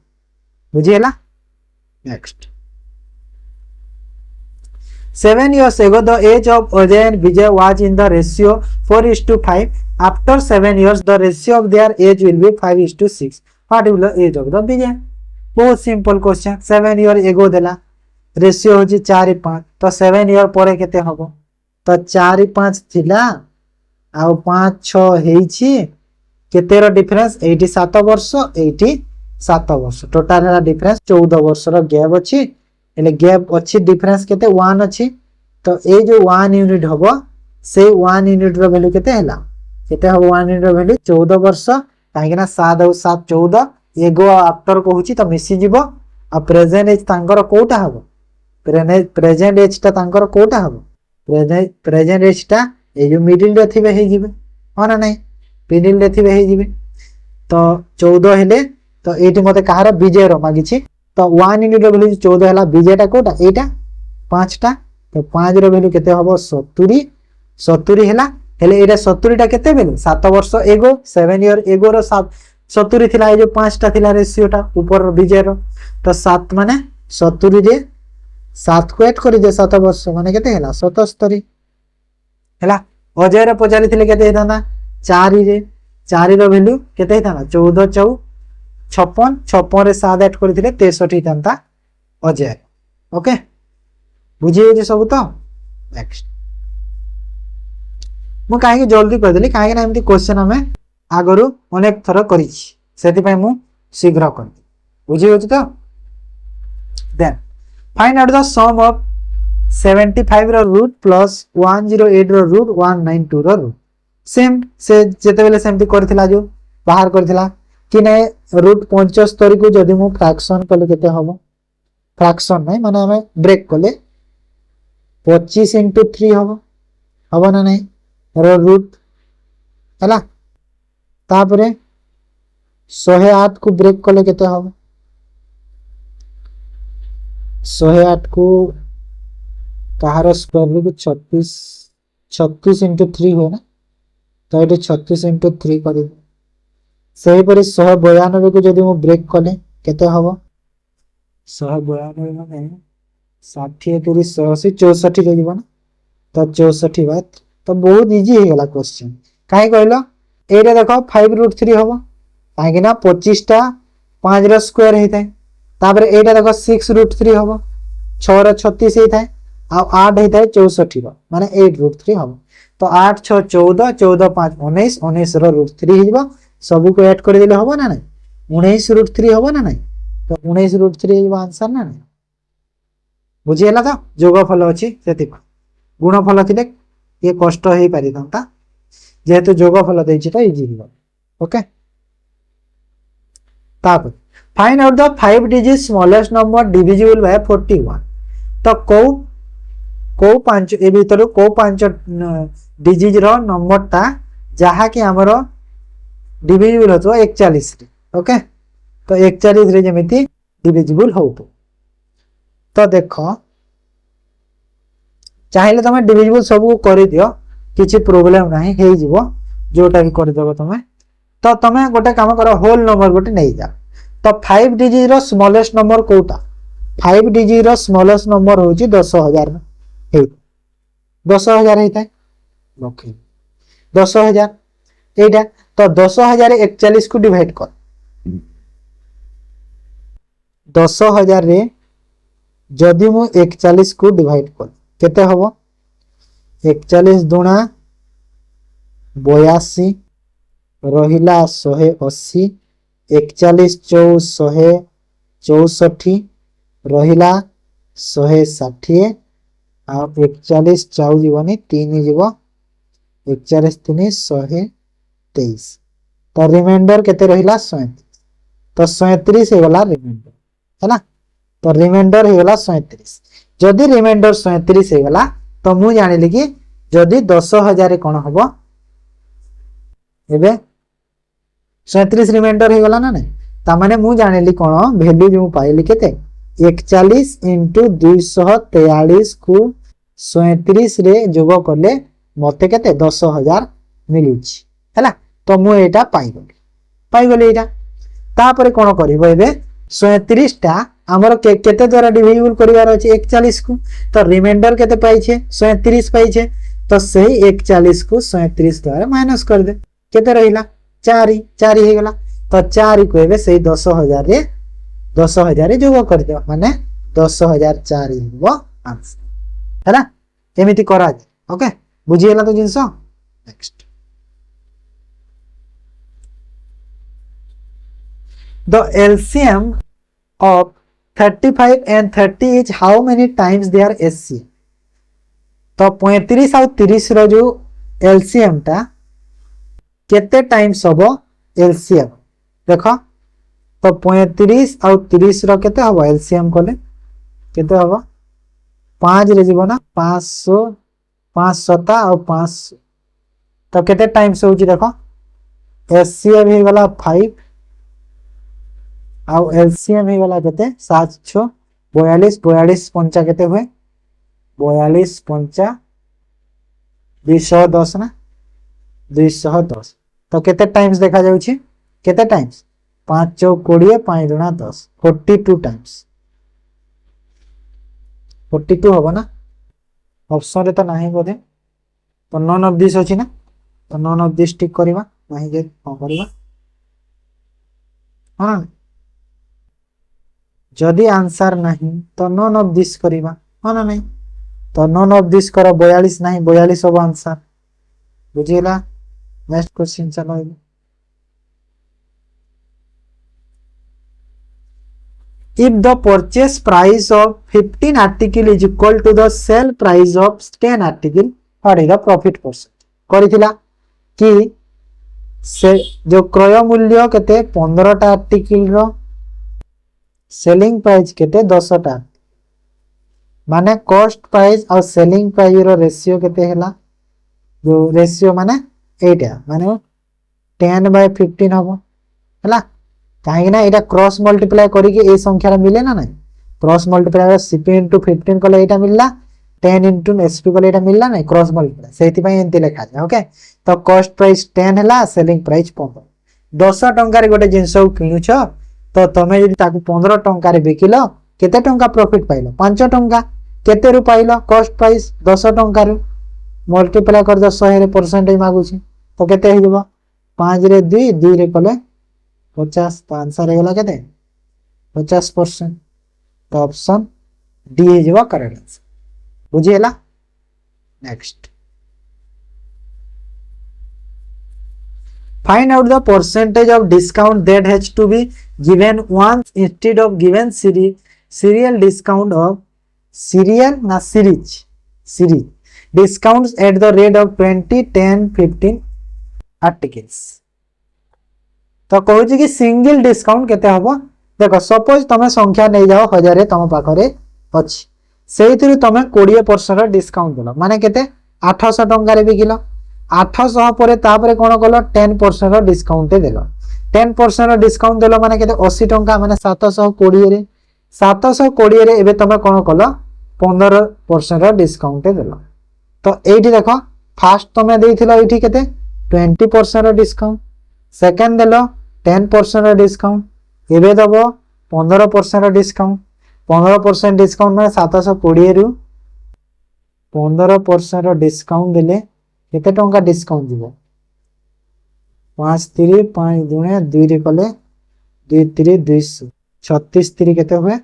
S1: बुझियला next 7 years ago the age of Ajay and Vijay was in the ratio 4:5 after 7 years the ratio of their age will be 5:6 what will the age of the Vijay बहुत सिंपल क्वेश्चन 7 year ago देला रेशियो होची 4:5 तो 7 year परे केते हबो तो 4:5 थिला आ 5:6 हेछि केते रो डिफरेंस 87 वर्ष 87 वर्ष टोटल है डिफरेंस 14 वर्ष रो गैप अछि एले गैप अछि डिफरेंस केते 1 अछि तो ये जो 1 यूनिट हम से 1 यूनिट वैल्यू केते हला केते हम 1 यूनिट वैल्यू 14 वर्ष कहीं 7 और 7 14 एगो आफ्टर कहूची तो मिसी जीवो आ प्रेजेंट एज तांकर कोटा हबो प्रेजेंट एज ता तांकर कोटा हबो प्रेजेंट एज ता ए जो मिडिल रे थिबे हे जिवे हो ना नहीं मिडिल रे थिबे हे जिवे तो 14 हेले तो एटी मते कहार विजय रो मागिछि तो 1 यूनिट रो वैल्यू 14 हला विजय ता कोटा एटा 5 टा तो 5 रो वैल्यू केते हबो 70 70 हेला हेले एटा 70 टा केते बेले 7 वर्ष एगो 7 ईयर एगो रो 70 थिला ए जो 5 टा थिला रेशियो टा ऊपर विजय रो तो 7 माने 70 रे 7 को ऐड करि दे 7 वर्ष माने केते हेला 77 हेला अजय रे पचारि थिले केते हेताना 4 रे 4 रो वैल्यू केते हेताना 14 4 56 56 रे 7 ऐड करि थिले 63 हेतांता अजय ओके बुझिए जे सब तो नेक्स्ट मु काहे जल्दी कर देली काहे ना एमती क्वेश्चन हमें आगरु अनेक थर करी सेति पय मु शीघ्र कर बुझिए होछ तो then find out the sum of 75 रो रूट प्लस 108 रो रूट 192 रो रूट सेम से जेते बेले सेमती करथिला जो बाहर करथिला कि नै रूट 75 को जदी मु फ्रैक्शन कले केते हबो फ्रैक्शन नै माने हमें ब्रेक कले 25 into 3 हबो ना नहीं रो रूट हला तापरे 108 को ब्रेक कले केते हबो 108 को कहार स्क्वायर रूट 36 into 3 हो ना तो ये 36 into 3 कर से परि 192 को जदी मु ब्रेक कले केते हबो 192 माने 60 30 180 64 रे जीवन तो 64 बात तो बहुत इजी हे गला क्वेश्चन काहे कहलो एरे देखो 5 रूट 3 हबो काहे कि ना 25 टा 5 रो स्क्वायर हेतै तापरे एटा देखो 6 रूट 3 हबो 6 रो 36 हेतै आ 8 हेतै 64 रो माने 8 रूट 3 हबो तो 8 6 14 14 5 19 19 रो रूट 3 हिबो सब को ऐड कर देले हबो ना नै 19 रूट 3 हबो ना नै तो 19 रूट 3 हिबो आंसर ना नै बुझिएला तो जोगफल अछि सेति गुणफल थिले ये कष्ट हे पारि दंता जेहेतु जोगफल दैछि तो इजी हिबो ओके तापर find out the 5 digit smallest number divisible by 41 तो को पांच ए भीतर को पांच डिजिट रो नंबर ता जहा कि हमरो डिविजिबल होतो 41 रे ओके तो 41 रे जेमिति डिविजिबल होतो तो देखो चाहिले तमे डिविजिबल सब कर दियो किछि प्रॉब्लम नाही हे जीवो जोटा कि कर देबो तो तमे गोटे काम करो होल नंबर गोटे नै जा तो 5 डिजिट रो स्मॉलेस्ट नंबर कोटा 5 डिजिट रो स्मॉलेस्ट नंबर होची 10000 हे 10000 हेतै ओके 10000 एटा तो 10000 रे 41 को डिवाइड कर 10000 रे जदि मु 41 को डिवाइड कर केते हबो 41 दुना 82 रहिला 180 41 164 रहिला 160 आ 41 चाउ जीवनी 3 जीवो 41 3 123 तो रिमाइंडर केते रहिला 37 तो 37 हे गला रिमाइंडर हैला तो रिमाइंडर हे गला 37 जदि रिमाइंडर 37 हे गला तो मु जानिली कि जदि 10000 कोन हबो एबे 37 रिमाइंडर हे गला ना नै ता माने मु जानिली कोन वैल्यू जो पाइली केते 41 * 243 को 37 रे जोग करले मते केते 10000 मिलुची हैला तो मु एटा पाई गली एटा तापर कोन करबो एबे 37 टा हमर केते द्वारा डिविजिबल करिवार अछि 41 को तो रिमाइंडर केते पाई छे 37 पाई छे तो सही 41 को 37 द्वारा माइनस कर दे केते रहिला 4 हे गला तो 4 को एबे सही 10000 रे जोग कर दे माने 10000 4 हिबो आंसर हैला एमिति करा ओके बुझिएला तो जिंसो next the LCM of 35 and 30 is how many times their SCM तो 35 आउ 30 रो जो एलसीएम टा केते टाइम्स हबो एलसीएम देखो तो 35 आउ 30 रो केते हबो एलसीएम कोले केते हबो 5 रे जीवो ना 500 5 सता आउ 5 तो केते टाइम्स होची देखो एचसीएम ही वाला 5 आउ एलसीएम ही वाला केते 7 6 42 42 पंचा केते हुए 42 पंचा 210 ना 210 तो केते टाइम्स देखा जाउची केते टाइम्स 5 चौक 20 5 दुना 10 42 टाइम्स 42 होबो ना ऑप्शन रे तो नाही बोधे तो नन ऑफ दिस अछि ना तो नन ऑफ दिस टिक करबा नाही जे कोन करबा हां जदि आंसर नहीं तो नन ऑफ दिस करबा हां ना नहीं तो नन ऑफ दिस करो 42 नहीं 42 होबो आंसर बुझिला नेक्स्ट क्वेश्चन चलो if the purchase price of 15 article is equal to the sale price of 10 article what is the profit percent करिथिला कि से जो क्रय मूल्य केते 15 टा आर्टिकल रो सेलिंग प्राइस केते 10 टा माने कॉस्ट प्राइस और सेलिंग प्राइस रो रेशियो केते हैला जो रेशियो माने एटा माने 10/15 हबो हैला काहे ना एटा क्रॉस मल्टीप्लाई करी के ए संख्या रे मिले ना नहीं क्रॉस मल्टीप्लाई सीपी इनटू 15 कले एटा मिलला 10 इनटू एसपी कले एटा मिलला नहीं क्रॉस मल्टीप्लाई सेति पई एंती लेखा जाय ओके तो कॉस्ट प्राइस 10 हैला सेलिंग प्राइस 15 10 टंका रे गोटे जिंस किनु छ तो तमे यदि ताकू 15 टंका रे बिकिलो केते टंका प्रॉफिट पाइलो 5 टंका केते रु पाइलो कॉस्ट प्राइस 10 टंका रु मल्टीप्लाई कर दो 100 रे परसेंटेज मागु छी तो केते हे जबो 5 रे 2 2 रे कले 50 तो आंसर है केते 50% तो ऑप्शन डी है जो करेक्ट आंसर बुझिएला next find out the percentage of discount that has to be given once instead of given serial discount of serial ना series discounts at the rate of 20 10 15 articles तो कहूँ कि सिंगल डिस्काउंट केते हबो देखो सपोज तमे संख्या नहीं जाओ 1000 तम पाखरे अछि सेहितरु तमे 20% डिस्काउंट देलो माने केते 800 टंका रे बिकिलो 800 परे तापरे कोन कलो 10% डिस्काउंट देलो 10% डिस्काउंट देलो माने केते 80 टंका माने 720 रे 720 रे एबे तमे कोन कलो 15% डिस्काउंट देलो तो एठी देखो फास्ट तमे देइथिलो एठी केते 20% डिस्काउंट सेकंड देलो 10% डिस्काउंट एबे दबो 15% डिस्काउंट 15% डिस्काउंट माने 720 रु 15% डिस्काउंट देले केते टंका डिस्काउंट दिबो 5 3 5 दुने 2 रे कले 2 3 200 36 3 केते हुए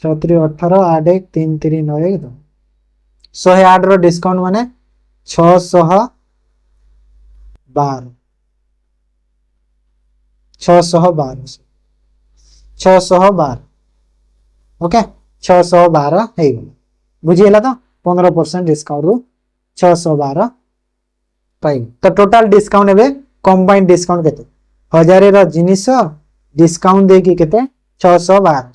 S1: 36 18 8 1 3 3 9 1 2 108 रो डिस्काउंट माने 612 612 ओके 612 हे बुझिएला तो 15% डिस्काउंट रु 612 पाई तो टोटल डिस्काउंट एबे कंबाइंड डिस्काउंट केते 1000 रो जिनिस डिस्काउंट दे की केते 612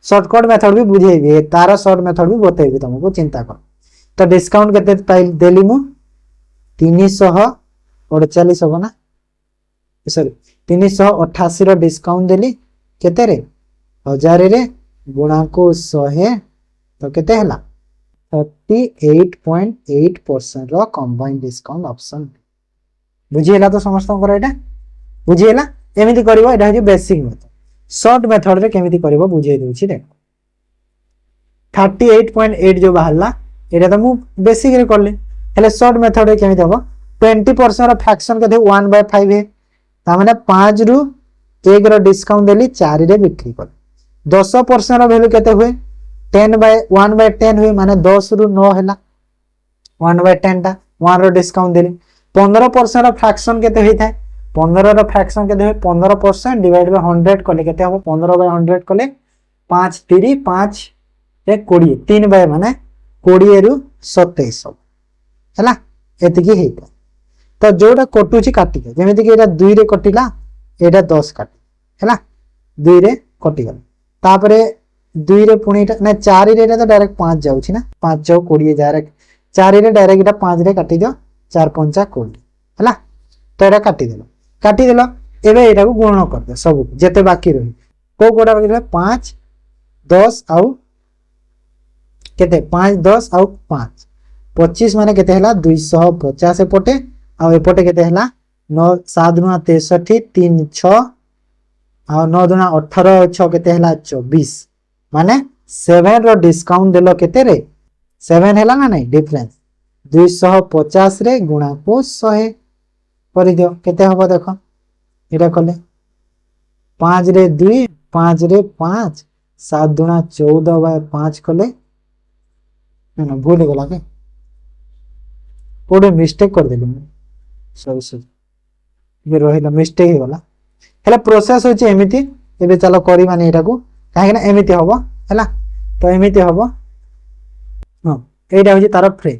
S1: शॉर्टकट मेथड भी बुझेबी तार शॉर्ट मेथड भी बतेबी तुमको चिंता कर तो डिस्काउंट केते पाई देली मु 348 हो ना सॉरी 388 रो डिस्काउंट देली केते रे 1000 रे गुणा को 100 तो केते हला 38.8% रो कंबाइंड डिस्काउंट ऑप्शन बुझिएला तो समस्त कर एटा बुझिएला एमिति करबो एटा जे बेसिक मेथड शॉर्ट मेथड रे केमिति करबो बुझिए देउछि देखो 38.8 जो बाहरला एटा तो मु बेसिक रे करले हेले शॉर्ट मेथड रे केमिति हबो 20% रो फ्रैक्शन केते 1/5 है ता माने 5 रु 1 रो डिस्काउंट देली 4 रे बिक्री कर 10% रो वैल्यू केते हुए 1/10 हुए माने 10 रु 9 हैला 1/10 टा 1 रो डिस्काउंट देली 15% रो फ्रैक्शन केते होई थाए 15 रो फ्रैक्शन केते हुए 15% डिवाइड बाय 100 कले केते हो 15/100 कले 5 3 5 रे 20 3 बाय माने 20 रु 27 है एतिकी हेता तो जोटा कटुची काटी जमीती कि 2 रे कटिला एटा 10 काटी है 2 रे कटिगला तापरे 2 रे पुणी ना 4 रे तो डायरेक्ट 5 जाउछि ना 5 जाउ 20 डायरेक्ट 4 रे डायरेक्ट एटा 5 रे काटी दियो 4 5 20 है तो एटा काटी देलो एबे एटा को गुणन कर दे सब जेते बाकी रही को कोडा बाकी रहे 5 10 आउ केते 5 10 आउ 5 25 माने केते हला 250 एपटे आउ एपटे केते हला 9 7 गुणा 63 3 6 आउ 9 गुणा 18 6 केते हला 24 माने 7 रो डिस्काउंट देलो केते रे 7 हला ना नहीं डिफरेंस 250 रे गुणा को 100 करि दियो केते हबो देखो एटा कले 5 रे 2 5 रे 5 7 गुणा 14 बाय 5 कले ना भूल गला के कोडे मिस्टेक कर देलु सब सब ये रहिला मिस्टेक हे गला हला प्रोसेस होचे एमिति एबे चलो करी माने एटा को काहे ना एमिति हबो हला तो एमिति हबो हां एटा होची तार फ्रे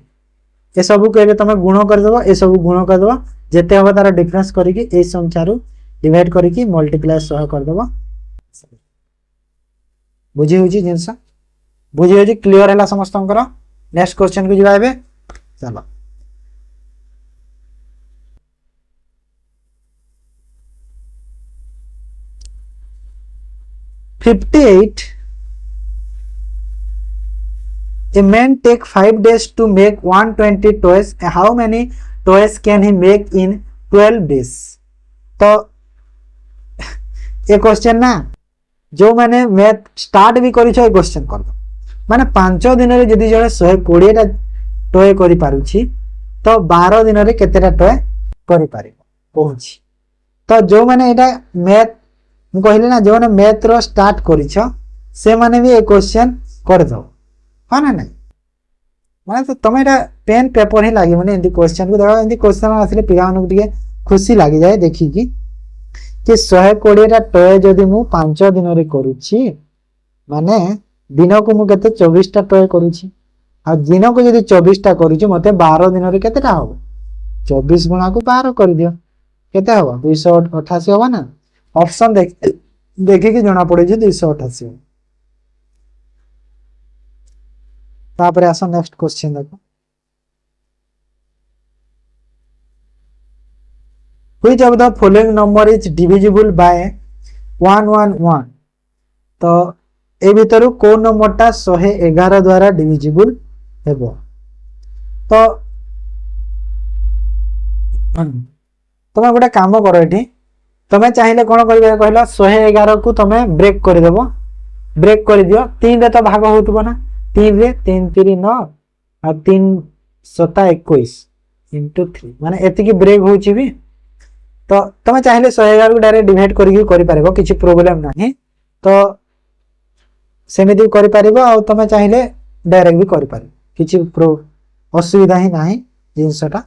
S1: ए सब को एबे तमे गुण कर देबो ए सब गुण कर देबो जेते हबो तार डिफरेंस करी कि ए संख्या रु डिवाइड करी कि मल्टीप्लाई सह कर देबो बुझी होची जिंसा बुझी होची क्लियर हला समस्तंकर नेक्स्ट क्वेश्चन को जिबा एबे चलो $58 a man take 5 days to make 120 toys. How many toys can he make in 12 days? तो ये क्वेश्चन ना जो मैंने मैथ स्टार्ट भी करी छ क्वेश्चन कर दो माने 5 दिन रे जदी जणे 120 टा टॉय करि पारुछि तो 12 दिन रे केतेटा टॉय करि पारिबो कहूछि तो जो मैंने एटा मैथ मु कहले ना जो मैंने मैथ रो स्टार्ट करी छ से माने भी ए क्वेश्चन कर दो हां ना नहीं माने तो तमे एटा पेन पेपर ही लागि माने एंदी क्वेश्चन को देखा एंदी क्वेश्चन आसले पिगान को खुशी लागि जाए देखि कि 120 टा टॉय जदी मु 5 दिन रे करूछि माने दिन को मु केते 24 टा टॉय करूछि आ दिन को जदी 24 टा करूछि मते 12 दिन रे केतेटा हो 24 गुणा को 12 कर दियो केते हो 288 होबा ना ऑप्शन देखि कि जणा पड़े जे 288 तापर आसो नेक्स्ट क्वेश्चन देखो which of the following number is divisible by 111 तो ए भीतर को नंबर टा 111 द्वारा डिविजिबल हेबो तो तमे गोटे काम करो एठी तमे चाहिले कोन करबे कहला 111 को तमे ब्रेक कर देबो ब्रेक कर दियो 3 रे तो भाग होतबो ना 3 रे 3 3 9 और 3 7 21 into 3 माने एति की ब्रेक होची भी तो तमे चाहिले 111 को डायरेक्ट डिवाइड करिकि करि पारिबो किछि प्रॉब्लम नाही तो सेमिति करि पारिबो आ तमे चाहिले डायरेक्ट भी करि पारिबो किछि असुविधा ही नाही जिंसटा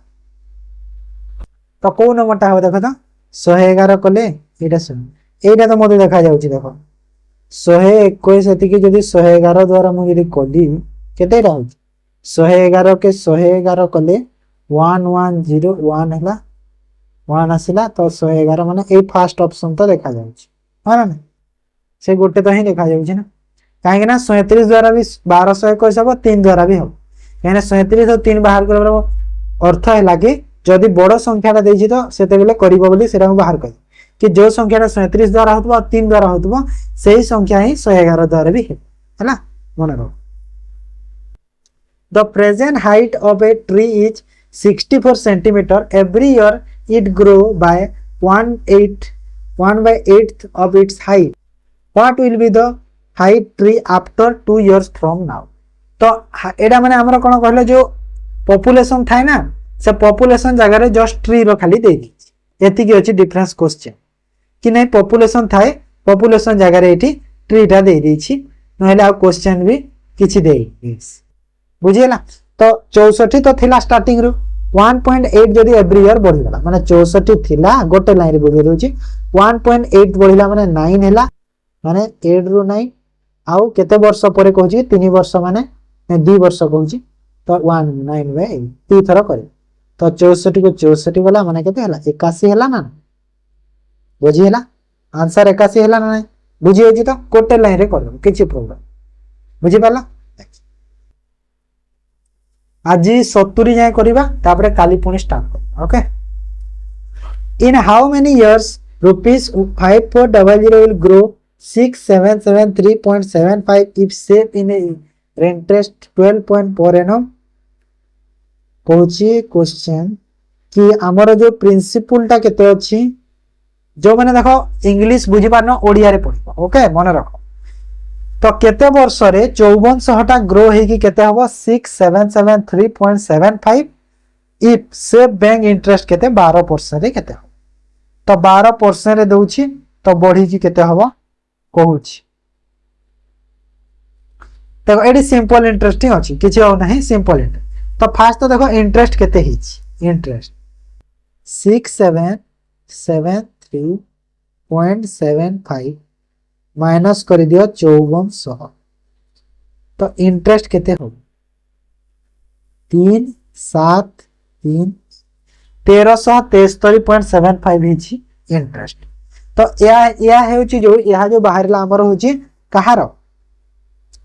S1: तो को नंबरटा हो देखो तो 111 कले एटा सुन एटा तो मते देखा जाउची देखो 121 एति कि जदी 111 द्वारा मु यदि कली केतेटा हो 111 के 111 कले 1101 हला 1 आसिला तो 111 माने ए फर्स्ट ऑप्शन तो देखा जाउची हां ना से गोटे तो ही देखा जाउची ना काहे ना 37 द्वारा भी 1221 हो 3 द्वारा भी हो यानी 37 और 3 बाहर करबो अर्थ है लागे जदी बड़ संख्याटा देछि तो सेते बेले करिवो बोली सेरा हम बाहर कर कि जो संख्याटा 37 द्वारा होतबो और 3 द्वारा होतबो सेही संख्या ही 111 द्वारा भी है ना मन रो the present height of a tree is 64 cm every year it grow by 1/8 of its height what will be the height tree after 2 years from now तो एडा माने हमरा कोन कहले जो पॉपुलेशन थाय ना से पॉपुलेशन जगह रे जस्ट ट्री रो खाली दे दी एति की अछि डिफरेंस क्वेश्चन कि नै पॉपुलेशन थाय पॉपुलेशन जगह रे एठी ट्री टा दे दी छी नहले आ क्वेश्चन भी किछि दे बुझियला तो 64 तो थिला स्टार्टिंग रो 1.8 जदी एवरी ईयर बढ़ी गला माने 64 थिला गोटे लाइन रे बुझे दोची 1.8 बढ़िला माने 9 हैला माने 8 रो 9 आउ केते वर्ष परे कहूची 3 वर्ष माने 2 वर्ष कहूची तो 19/8 2 थर कर तो 64 को 64 गला माने केते हला 81 हला ना बुझी हला आंसर 81 हला ना बुझी होची तो कोटे लाइन रे कर किछि प्रॉब्लम बुझी पाला आज 70 जाय करबा तापरे काली पुणी स्टार्ट कर okay in how many years rupees 5400 will grow 6773.75 if saved in a interest 12% per annum कहूची question कि हमर जो प्रिंसिपल टा केते अछि जो माने देखो इंग्लिश बुझी पारनो ओडिया रे पढिबो ओके मन रखो तो केते वर्ष रे 5400 टा ग्रो हे कि केते हबो 6773.75 इफ सेव बैंक इंटरेस्ट केते 12% रे केते हो तो 12% रे दउची तो बढ़ी कि केते हबो कहूची देखो एडी सिंपल इंटरेस्टिंग अछि किछि हो नाही सिंपल इंटरेस्ट तो फास्ट तो देखो इंटरेस्ट केते हिची इंटरेस्ट 6773.75 माइनस कर दियो 5400 तो इंटरेस्ट केते हो 1373.75 हिची इंटरेस्ट तो या हेउची जो या जो बाहरला हमर होची कहार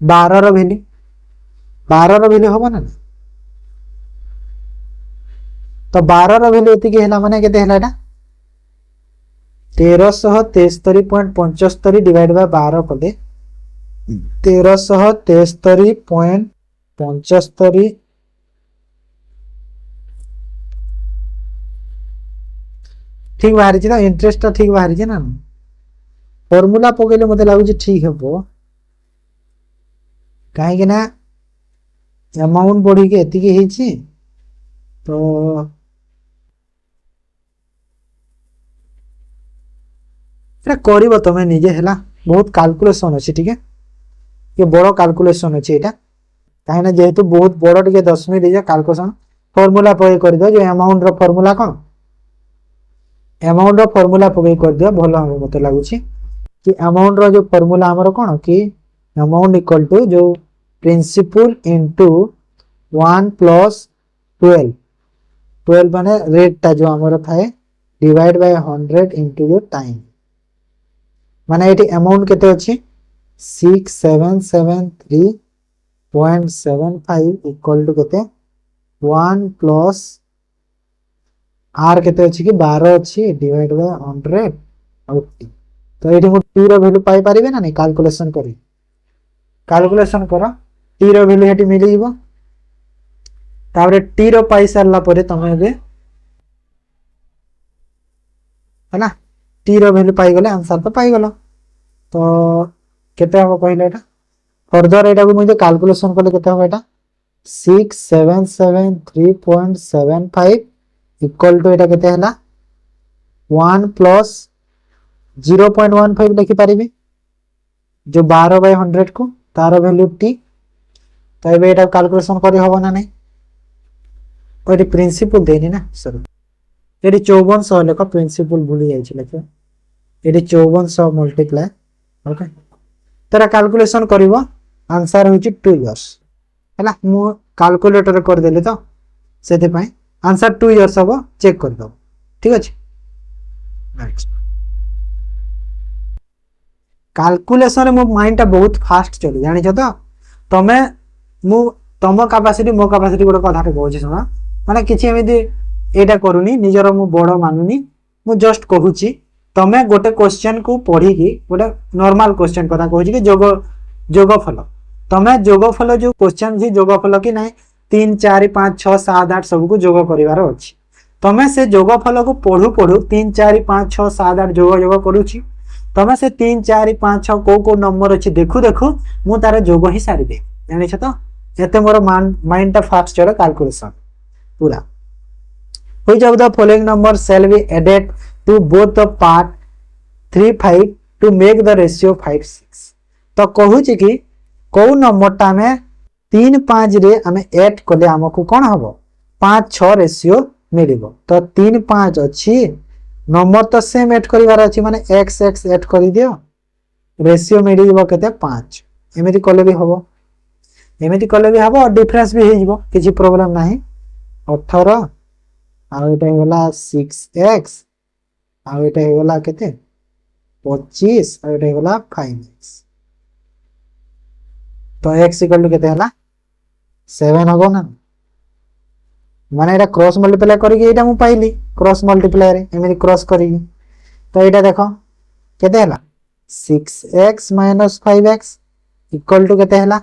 S1: 12 रो वैल्यू होबो ना तो 12 रो वैल्यू एति के हैला माने केते हैला एटा 1373.75 डिवाइड बाय 12 कले 1373.75 ठीक बाहरी छी ना इंटरेस्ट तो ठीक बाहरी छी ना फार्मूला पकेले मते लागु छी ठीक हेबो काहे कि ना अमाउंट बढ़ी के एति के हिची तो एटा करिवो तमे निजे हैला बहुत कैलकुलेशन अछि ठीक है ये बड़ो कैलकुलेशन अछि एटा काहे ना जेहेतु बहुत बड़ो टिके 10 मिनिट जे कैलकुलेशन फार्मूला पके कर दो जो अमाउंट रो फार्मूला कोन अमाउंट रो फार्मूला पके कर दियो भलो हम मते लागु छी कि अमाउंट रो जो फार्मूला हमरो कोन कि अमाउंट इक्वल टू जो प्रिंसिपल इनटू 1 प्लस 12 माने रेट ता जो हमरो थाए डिवाइड बाय 100 इनटू जो टाइम माने एटी अमाउंट केते अछि 6773.75 इक्वल टू केते 1 प्लस आर केते अछि कि 12 अछि डिवाइड बाय 100 और टी तो एटी मु टी रो वैल्यू पाई परिबे ना नै कैलकुलेशन करो टी रो वैल्यू हेटी मिली जीवो ताबरे टी रो पाई सरला परे तमे बे हैना टी रो वैल्यू पाई गले आंसर तो पाई गलो तो केते हम कहले एटा फर्दर एटा को मुझे कैलकुलेशन करले केते हो एटा 6773.75 इक्वल टू एटा केते हला 1 प्लस 0.15 लिखि परिबे जो 12/100 को तार वैल्यू टी तो एबे एटा कैलकुलेशन करी होबो ना नै ओडी प्रिंसिपल देनी ना सर एडी 5400 लेको प्रिंसिपल भूली जाई छै लेको एडी 5400 मल्टीप्लाई ओके तेरा कैलकुलेशन करिवो आंसर होची 2 इयर्स हैला मु कैलकुलेटर कर देले तो सेते पई आंसर 2 इयर्स हबो चेक कर दो ठीक अछि नेक्स्ट कैलकुलेशन मो माइंड ता बहुत फास्ट चली जानि छ तो तमे मु तम कैपेसिटी मो कैपेसिटी गोटे कथा कहू छी सुना माने किछि एमिति एटा करूनी निजर मु बड़ मानुनी मु जस्ट कहूची तमे गोटे क्वेश्चन को पढ़ी की गोटे नॉर्मल क्वेश्चन कथा कहू छी कि जोगफल तमे जोगफल जो क्वेश्चन जी जोगफल कि नै 3 4 5 6 7 8 सब को जोग करिवार अछि तमे से जोगफल को पढू 3 4 5 6 7 8 जोग करू छी तमे से 3 4 5 6 को नंबर अछि देखू मु तार जोग ही सारी दे जानि छ तो एते मोर माइंड ता फास्ट चले कैलकुलेशन पूरा which of the following numbers shall be added to both the part 3 5 to make the ratio 5 6 तो कहू छी कि को नंबर ता में 3 5 रे हमें ऐड करले हमकु कोन हबो 5 6 रेशियो मिलिबो तो 3 5 अछि नंबर तो सेम ऐड करिवार अछि माने x x ऐड करि दियो रेशियो मिलिबो केते 5 एमेति करले भी हबो एमती कले भी हम डिफरेन्स भी हो किसी प्रोब्लेम ना 18 आउटा 6x आउटा के 25 आउटा 5x तो x इक्वल टू केते हला 7 हबो ना माने एटा क्रॉस मल्टीप्लाई करी एटा मु पाइली क्रॉस मल्टीप्लाई रे एमती क्रॉस करी तो एटा देखो केते हला 6x - 5x इक्वल टू केते हला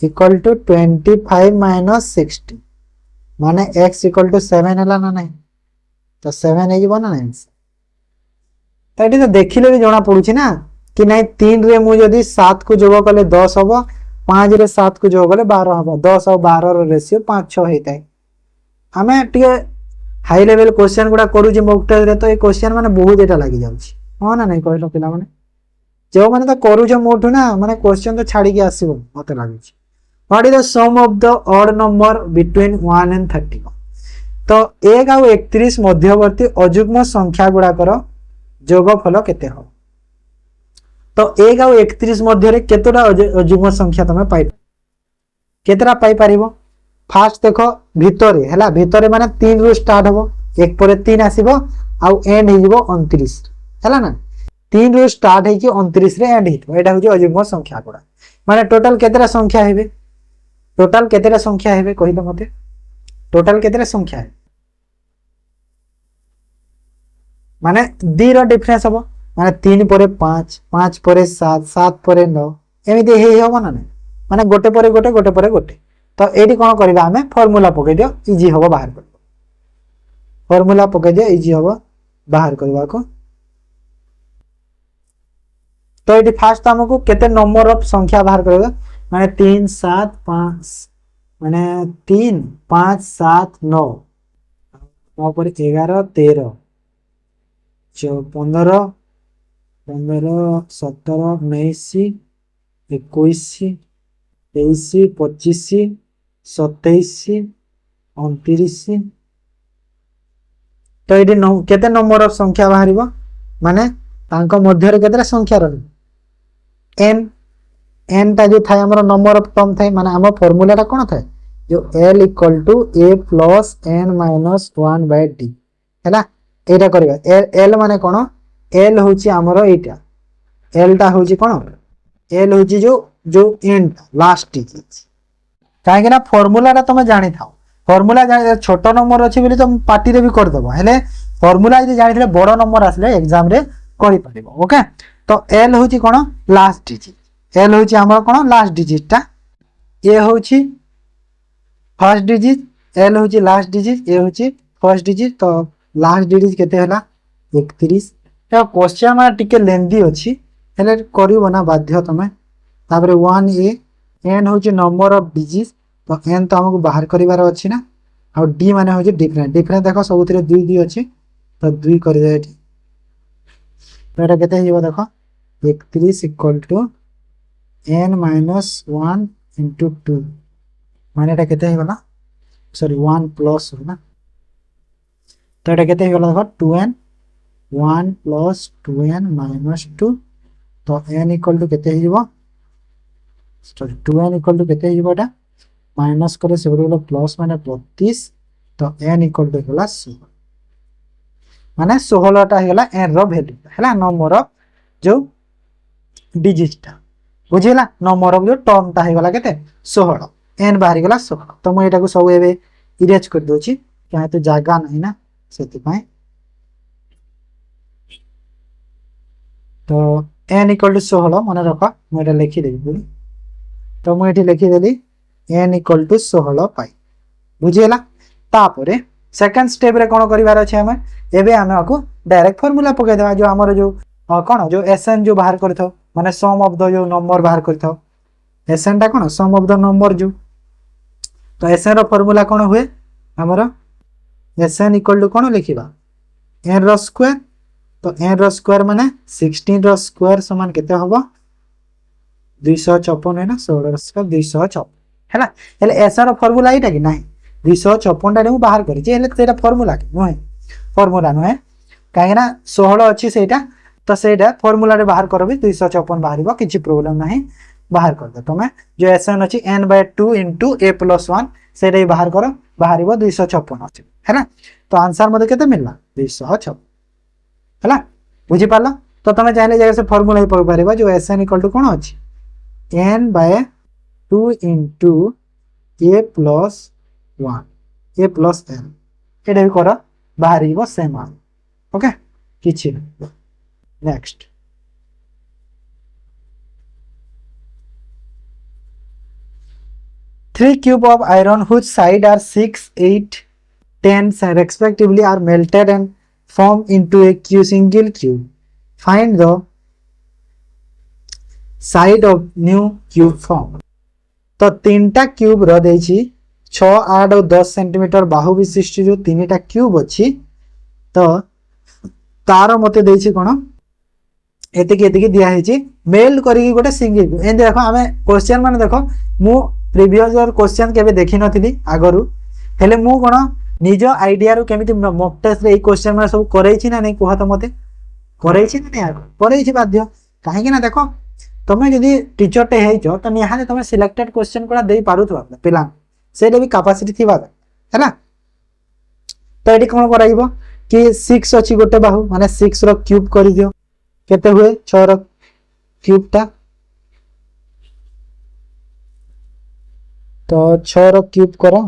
S1: इक्वल टू 25 - 60 माने x इक्वल टू 7 हला ना नहीं तो 7 हे जीवो ना नहीं तो एटी तो देखिले भी जणा पडुची ना कि नहीं 3 रे मु जदी 7 को जोग कले 10 हबो 5 रे 7 को जोग कले 12 हबो 10 और 12 रो रेशियो 5-6 हेताय हमें टिके हाई लेवल क्वेश्चन गुडा करू जे मॉक टेस्ट रे तो ए क्वेश्चन माने बहुत एटा लागि जाउची हो ना नहीं कहलो पिला माने जो माने तो करू जे मोठू ना माने क्वेश्चन तो छाडी के आसीबो मते लागुची what is the sum of the odd number between 1 and 31 तो 1 और 31 मध्यवर्ती अयुग्म संख्या गुडा कर जोगफल केते हो तो 1 और 31 मध्य रे केतोटा अयुग्म संख्या तमे पाइ केतरा पाइ परिबो फास्ट देखो भितरे हैला भितरे माने 3 रु स्टार्ट हबो 1 परे 3 आसीबो आउ एंड हे जिवो 29 हैला ना 3 रु स्टार्ट हे कि 29 रे एंड हित एटा होजी अयुग्म संख्या गुडा माने टोटल केतरा संख्या हेबे टोटल केतरा संख्या हेबे कहिलो मते टोटल केतरा संख्या है माने 2 रो डिफरेंस हबो माने 3 परे 5 5 परे 7 7 परे 9 एमिति हे हबो ना माने गोटे परे गोटे तो एटी कोन करबा हमें फार्मूला पके दियो इजी हबो बाहर कर फार्मूला पके दियो इजी हबो बाहर करबा को तो एटी फास्ट हमको केते नंबर ऑफ संख्या बाहर करबा माने 3 7 5 माने 3 5 7 9 9 पर 11 13 15 17 19 21 23 25 27 29 तो ये केते नंबर ऑफ संख्या बाहर माने तांको मध्य रे केते संख्या रही n टा जो थाए हमर नंबर ऑफ टर्म थाए माने हम फार्मूला टा कोन थाए जो l equal to a plus n minus 1 by d हैला एटा करबा l माने कोन l होची हमर एटा l टा होची कोन l होची जो एंड लास्ट डिजिट काहे ना फार्मूला टा तुम जानि थाओ फार्मूला जानि छोटो नंबर अछि बोली तुम पार्टी रे भी कर देबो हेले फार्मूला यदि जानि थले बडो नंबर आसले एग्जाम रे करि परिबो ओके तो l होची कोन लास्ट डिजिट l होची हमर कोन लास्ट डिजिट टा a होची फर्स्ट डिजिट l होची लास्ट डिजिट a होची फर्स्ट डिजिट तो लास्ट डिजिट केते हला 31 तो क्वेश्चन मा टिके लेंदी अछि हेले करिवो ना बाध्य तमे तापर 1a n होची नंबर ऑफ डिजिट तो n तो हमको बाहर करिवार अछि ना और d माने होची डिफरेंट देखो सबुतरे 2 2 अछि तो 2 करि दे एठी एटा केते हिबो देखो 31 equal to n minus 1 into 2 माने एटा केते हिबला सॉरी 1 प्लस ना तो एटा केते हिबला देखो 2n 1 प्लस 2n माइनस 2 तो n इक्वल टू केते हिबो सॉरी 2n इक्वल टू केते हिबो एटा माइनस करे से बोलो प्लस माने 32 तो n इक्वल टू होला 16 माने 16 टा हेला n रो वैल्यू हैला नंबर ऑफ जो डिजिट टा बुझिला नंबर ऑफ जो टर्म ता हेगला केते 16 n बाहर गेला 16 तो म एटा को सब एबे इरेज कर दोची क्या तो जागा नहीं ना सेति पाए तो n इक्वल टू 16 माने रखा म एटा लिखि देबी तो म एठी लिखि देली n इक्वल टू 16 पाई बुझिला तापरे सेकंड स्टेप रे कोन करिवार अछि हमें एबे हमें को डायरेक्ट फार्मूला पके देबा जो हमर जो कोन जो sn जो बाहर करथो माने सम ऑफ द जो नंबर बाहर करथो sn टा कोन सम ऑफ द नंबर जो तो sn रो फार्मूला कोन हुए हमर sn इक्वल टू कोन लिखिबा n रो स्क्वायर तो n रो स्क्वायर माने 16 रो स्क्वायर समान केते होबो 256 है ना 16 रो स्क्वायर 256 हैला हेले sn रो फार्मूला एटा कि नाही 256 टा बाहर करी जे हेले तेरा फार्मूला कि नय फार्मूला नय काहे ना 16 अछि सेटा तो सेटा फार्मूला रे बाहर करबी 256 बाहरिबो किछि प्रॉब्लम नाही बाहर कर दो तुम्हें जो एसएन अच्छी n/2 इंटू a + 1 से बाहर कर बाहर 256 है ना। तो आंसर मत के मिलला 256 है बुझी पाल। तो तुम चाहिए जगह से फर्मूला ही पढ़ पार जो एसएन इक्वल टू कौन अच्छी n/2 into a + 1 a + n ये भी कर बाहर सेम ओके किछि next 3 cube of iron whose side are 6, 8, 10 respectively are melted and form into a single cube. Find the side of new cube form. तो 3टा क्यूब रो देछि 6, 8 और 10 सेंटीमीटर बाहु विशिष्ट जो 3टा क्यूब अच्छी तो तार मते देछि कोन एतिकी दिया है मेल करी गोटे सिंगल एंड देखो आमे क्वेश्चन माने देखो मु प्रीवियस ईयर क्वेश्चन केबे देखि नथिली आगरु हेले मु कोन निज आइडिया रो केमिति मॉक टेस्ट रे ई क्वेश्चन माने सब करै छी ना नै कोहा त मते करै छी ना करै छी बाध्य काहे कि ना देखो तमे जदी टीचर टे हेइचो त निहाले तमे सिलेक्टेड क्वेश्चन कोला देई पारुथबा पिला सेले भी कैपेसिटी थिबा हैला। तो एटी कोन कराइबो कि 6 अछि गोटे बाहु माने 6 रो क्यूब करि दियो केते हुए 6 रो क्यूब टा तो 6 रो क्यूब करो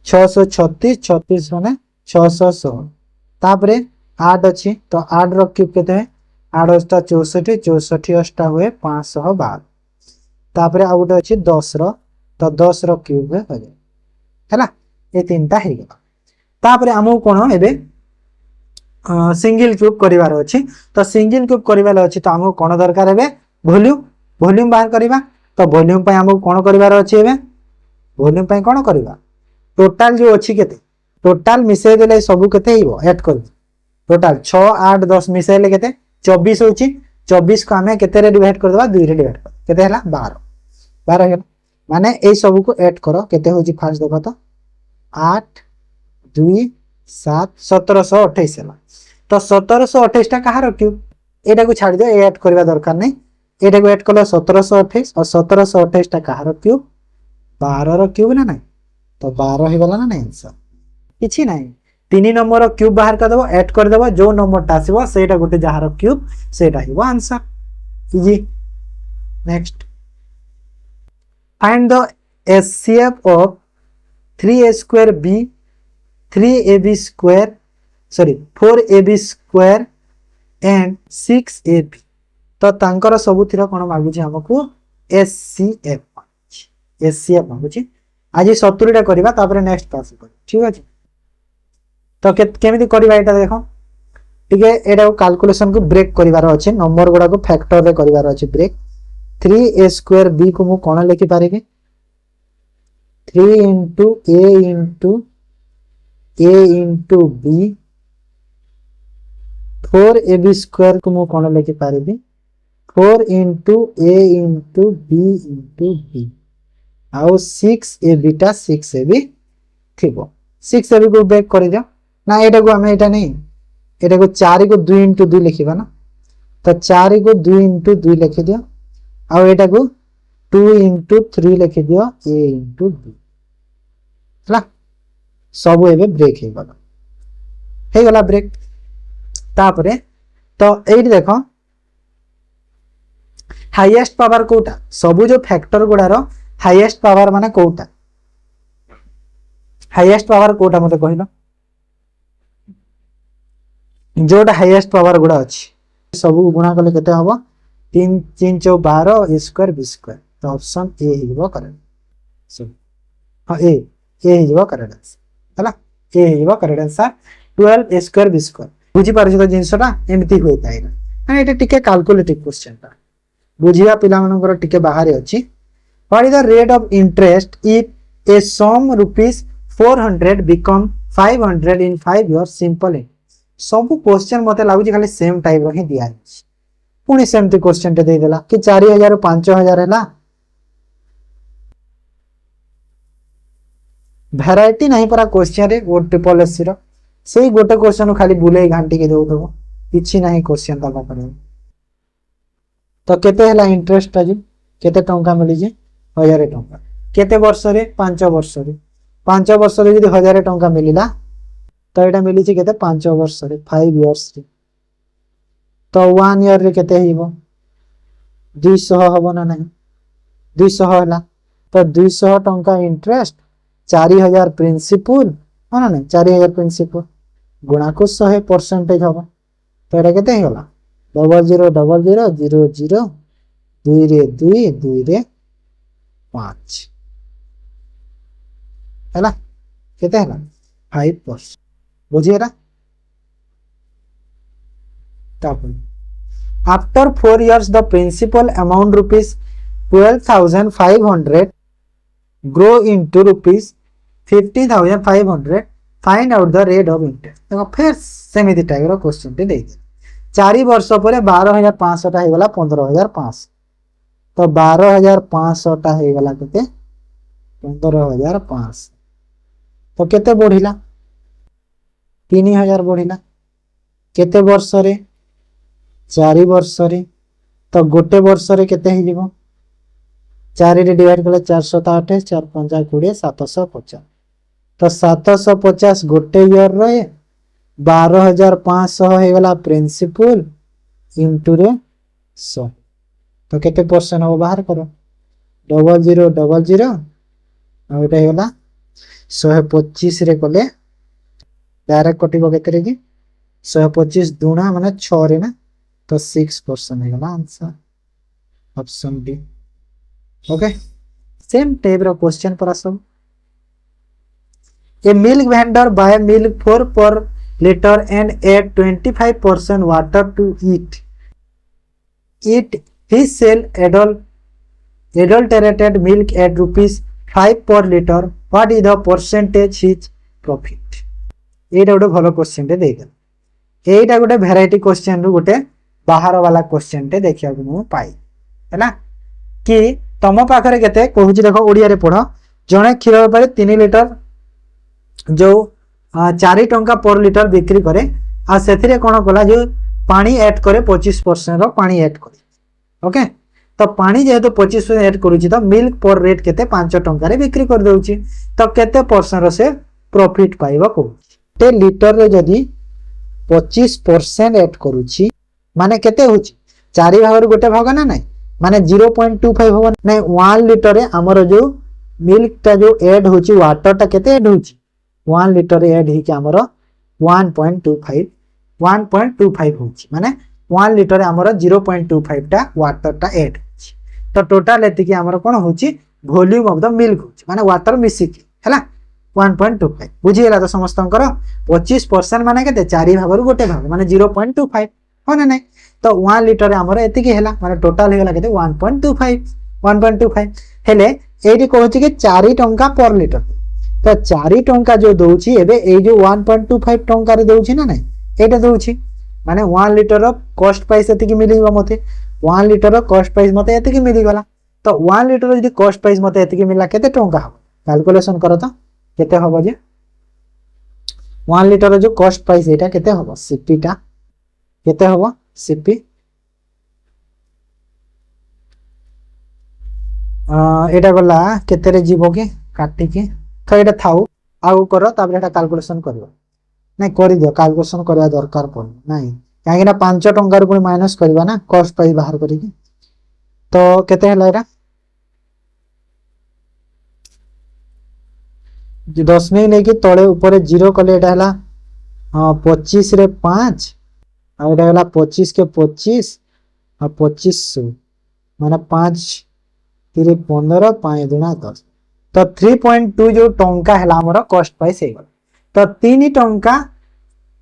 S1: 636 36 माने 616 तापरे 8 अछि तो 8 रो क्यूब केते है 8 * 64 64 अष्टा हुए 512 तापरे आ गोटे अछि 10 रो तो 10 रो क्यूब है हैला ए तीनटा हे गेला। तापरे हमहु कोन एबे सिंगल क्यूब करिवार अछि तो सिंगल क्यूब करिवार अछि तो हमहु कोन दरकार हेबे वॉल्यूम बाहर करिवा तो वॉल्यूम पय हमहु कोन करिवार अछि एबे वॉल्यूम पय कोन करिवा टोटल जो अछि केते टोटल मिसै देले सब केते हिबो ऐड कर टोटल 6 8 10 मिसैले केते 24 होछि 24 को हमें केते रे डिवाइड कर देबा 2 रे डिवाइड कर केते हला 12 गेल माने ए सब को ऐड करो केते होछि फास्ट देखो तो 8 2 7 1728 हला तो 1728 टा कहार क्यूब एटा को छाड़ दे ऐड करबा दरकार नै एटा को ऐड कलो 1728 और 1728 टा कहार क्यूब 12 रो क्यूब ना नै तो 12 ही वाला ना नै आंसर किछि नै 3 नंबर रो क्यूब बाहर कर देबो ऐड कर देबो जो नंबर टा आसीबो सेटा गोटे जहार क्यूब सेटा हिबो answer easy. Next find the HCF of 3a² b 3ab² sorry 4ab² and 6ab तो तांकर सबुथिर कोन मागुची हमकु एचसीएफ एचसीएफ मागुची आज 70 टा करबा तापर नेक्स्ट पास कर ठीक अछि। तो केमिति करबा एटा देखो ठीके एटा कैलकुलेशन को ब्रेक करिवार अछि नंबर गुडा को फैक्टर रे करिवार अछि ब्रेक 3a² b को मु कोन लिखि पारेबे 3 into a into b 4ab² को मु कोन लिखि पारेबे 4 into a into b into b आउ 6ab टा 6ab थिबो 6ab को ब्रेक करि दियो ना एटा को हमें एटा नहीं एटा को 4 को 2 into 2 लिखिबा ना तो 4 को 2 into 2 लिखि दियो आउ एटा को 2 into 3 लिखि दियो a into b हला सब एबे ब्रेक हे गला ब्रेक तापरे तो एठी देखो हाईएस्ट पावर कोटा सब जो फैक्टर गुडारो हाईएस्ट पावर माने कोटा हाईएस्ट पावर कोटा मते कहिलो जोटा हाईएस्ट पावर गुडा अछि सब गुणा कले केते हबो 3 3 4 12 a² b² तो ऑप्शन ए हिबो करेक्ट सो हां ए हिबो करेक्ट हला ए हिबो करेक्ट आंसर 12a² b² बुझी पारछि तो जिंसटा एमिति होई ताइना माने एटा टिके कैलकुलेटिव क्वेश्चन ता बुझिया पिला मनकर टिके बाहर अछि what is the rate of interest if a sum rupees 400 become 500 in 5 years simple सब क्वेश्चन मते लागु खाली सेम टाइप रो ही दिया है पुनी सेमती क्वेश्चन ते दे देला कि 4000 5000 हैला वैरायटी नहीं परा क्वेश्चन रे वो ट्रिपल एससी रो सेही गोटे क्वेश्चन खाली बुले घंटी के देउथबो किछि नहीं क्वेश्चन ता करे तो केते हैला इंटरेस्ट आज केते टंका मिली जे 1000 टंका केते वर्ष रे 5 वर्ष रे 5 वर्ष रे यदि 1000 टंका मिलिला तो एटा मिली जे केते 5 वर्ष रे 5 इयर्स रे तो 1 ईयर रे केते हिबो 200 हबो ना नहीं 200 होला तो 200 टंका इंटरेस्ट 4000 प्रिंसिपल हो ना नहीं 4000 प्रिंसिपल गुणा को 100% हबो तो एटा केते होला 000000 2 रे 2 2 रे 5 हैला केते हैला 5% बुझिएरा after 4 years the principal amount rupees 12,500 grow into rupees 50,500 find out the rate of interest देखो फिर सेमिति टाइप रो क्वेश्चन ते दे 4 वर्ष पर 12,500 टा हेगला 15,500 तो 12,500 टा हेगला केते 15,500 तो केते बढ़िला 3,000 बढ़िला केते वर्ष रे 4 वर्ष रे तो गोटे वर्ष रे केते हे जीवो 4 रे डिवाइड कले 408 4 5 20 750 तो 750 गोटे ईयर रे 12,500 हे गला प्रिंसिपल इनटू रे 100 तो केते परसेंट हो बाहर करो 0000 आ एटा हे गला 125 रे कले डायरेक्ट कटिबो केते रे की 125 दुना माने 6 रे ना तो 6% है गला answer option D okay same type रो क्वेश्चन पर सब a milk vendor buy milk 4 per litre and add 25% water to it he sell adulterated milk at rupees 5 per liter what is the percentage his profit एटा गोटे भलो क्वेश्चन टे देइगल एटा गोटे वैरायटी क्वेश्चन रु गोटे बाहर वाला क्वेश्चन टे देखिया को मु पाई हैला कि तम पाखरे केते कहूची देखो ओडिया रे पढो जणे क्षीर बेपारी 3 लीटर जो 4 टंका पर लीटर बिक्री करे आ सेथिरे कोन कला जो पानी ऐड करे 25% रो पानी ऐड करे ओके तो पानी जेहेतु 25% ऐड करूची तो मिल्क पर रेट केते 5 टंका रे बिक्री कर दउची तो केते परसेंट रो से प्रॉफिट पाइबा को ते लीटर रे जदी 25% ऐड करूची माने केते होची 4 भाग रे गोटे भाग ना नहीं माने 0.25 हो नहीं 1 लीटर रे हमर जो मिल्क ता जो ऐड होची वाटर ता केते ऐड होची 1 लीटर रे ऐड ही के हमर 1.25 होची माने 1 लीटर रे हमर 0.25 टा वाटर टा ऐड होची तो टोटल एति के हमर कोन होची वॉल्यूम ऑफ द मिल्क होची माने वाटर मिसी के हैला 1.25 बुझिएला तो समस्तंकर 25% माने केते 4 भाग रो गोटे भाग माने 0.25 हो ना नहीं तो 1 लीटर रे हमर एति के हैला माने टोटल हेला केते 1.25 हेले एडी कहूची के 4 टंका पर लीटर तो 4 टंका जो दउची एबे ए जो 1.25 टंका रे दउची ना नहीं एटा दउची माने 1 लीटर रो कॉस्ट प्राइस एति के मिलिबा मते 1 लीटर रो कॉस्ट प्राइस मते एति के मिली गला तो 1 लीटर रो जदी कॉस्ट प्राइस मते एति के मिला केते टंका हो कैलकुलेशन करो तो केते होबो जे 1 लीटर रो जो कॉस्ट प्राइस एटा केते होबो सीपी टा केते होबो सीपी एटा गला केते रे जीवो के काटी के तो एटा थाउ आगु करो तापर एटा कैलकुलेशन करबो नहीं कर दियो कैलकुलेशन करबा दरकार पड़ नहीं काहे ना 5 टंका रो माइनस करबा ना कॉस्ट प्राइस बाहर करी तो केते हला एटा जो दशमिक नहीं कि तले ऊपर 0 कले एटा हला 25 रे 5 आ एटा हला 25 के 25 आ 25 माने 5 3 15 5 दुना 10 तो 3.2 जो टंका हला हमर कॉस्ट प्राइस हे तो 3 टंका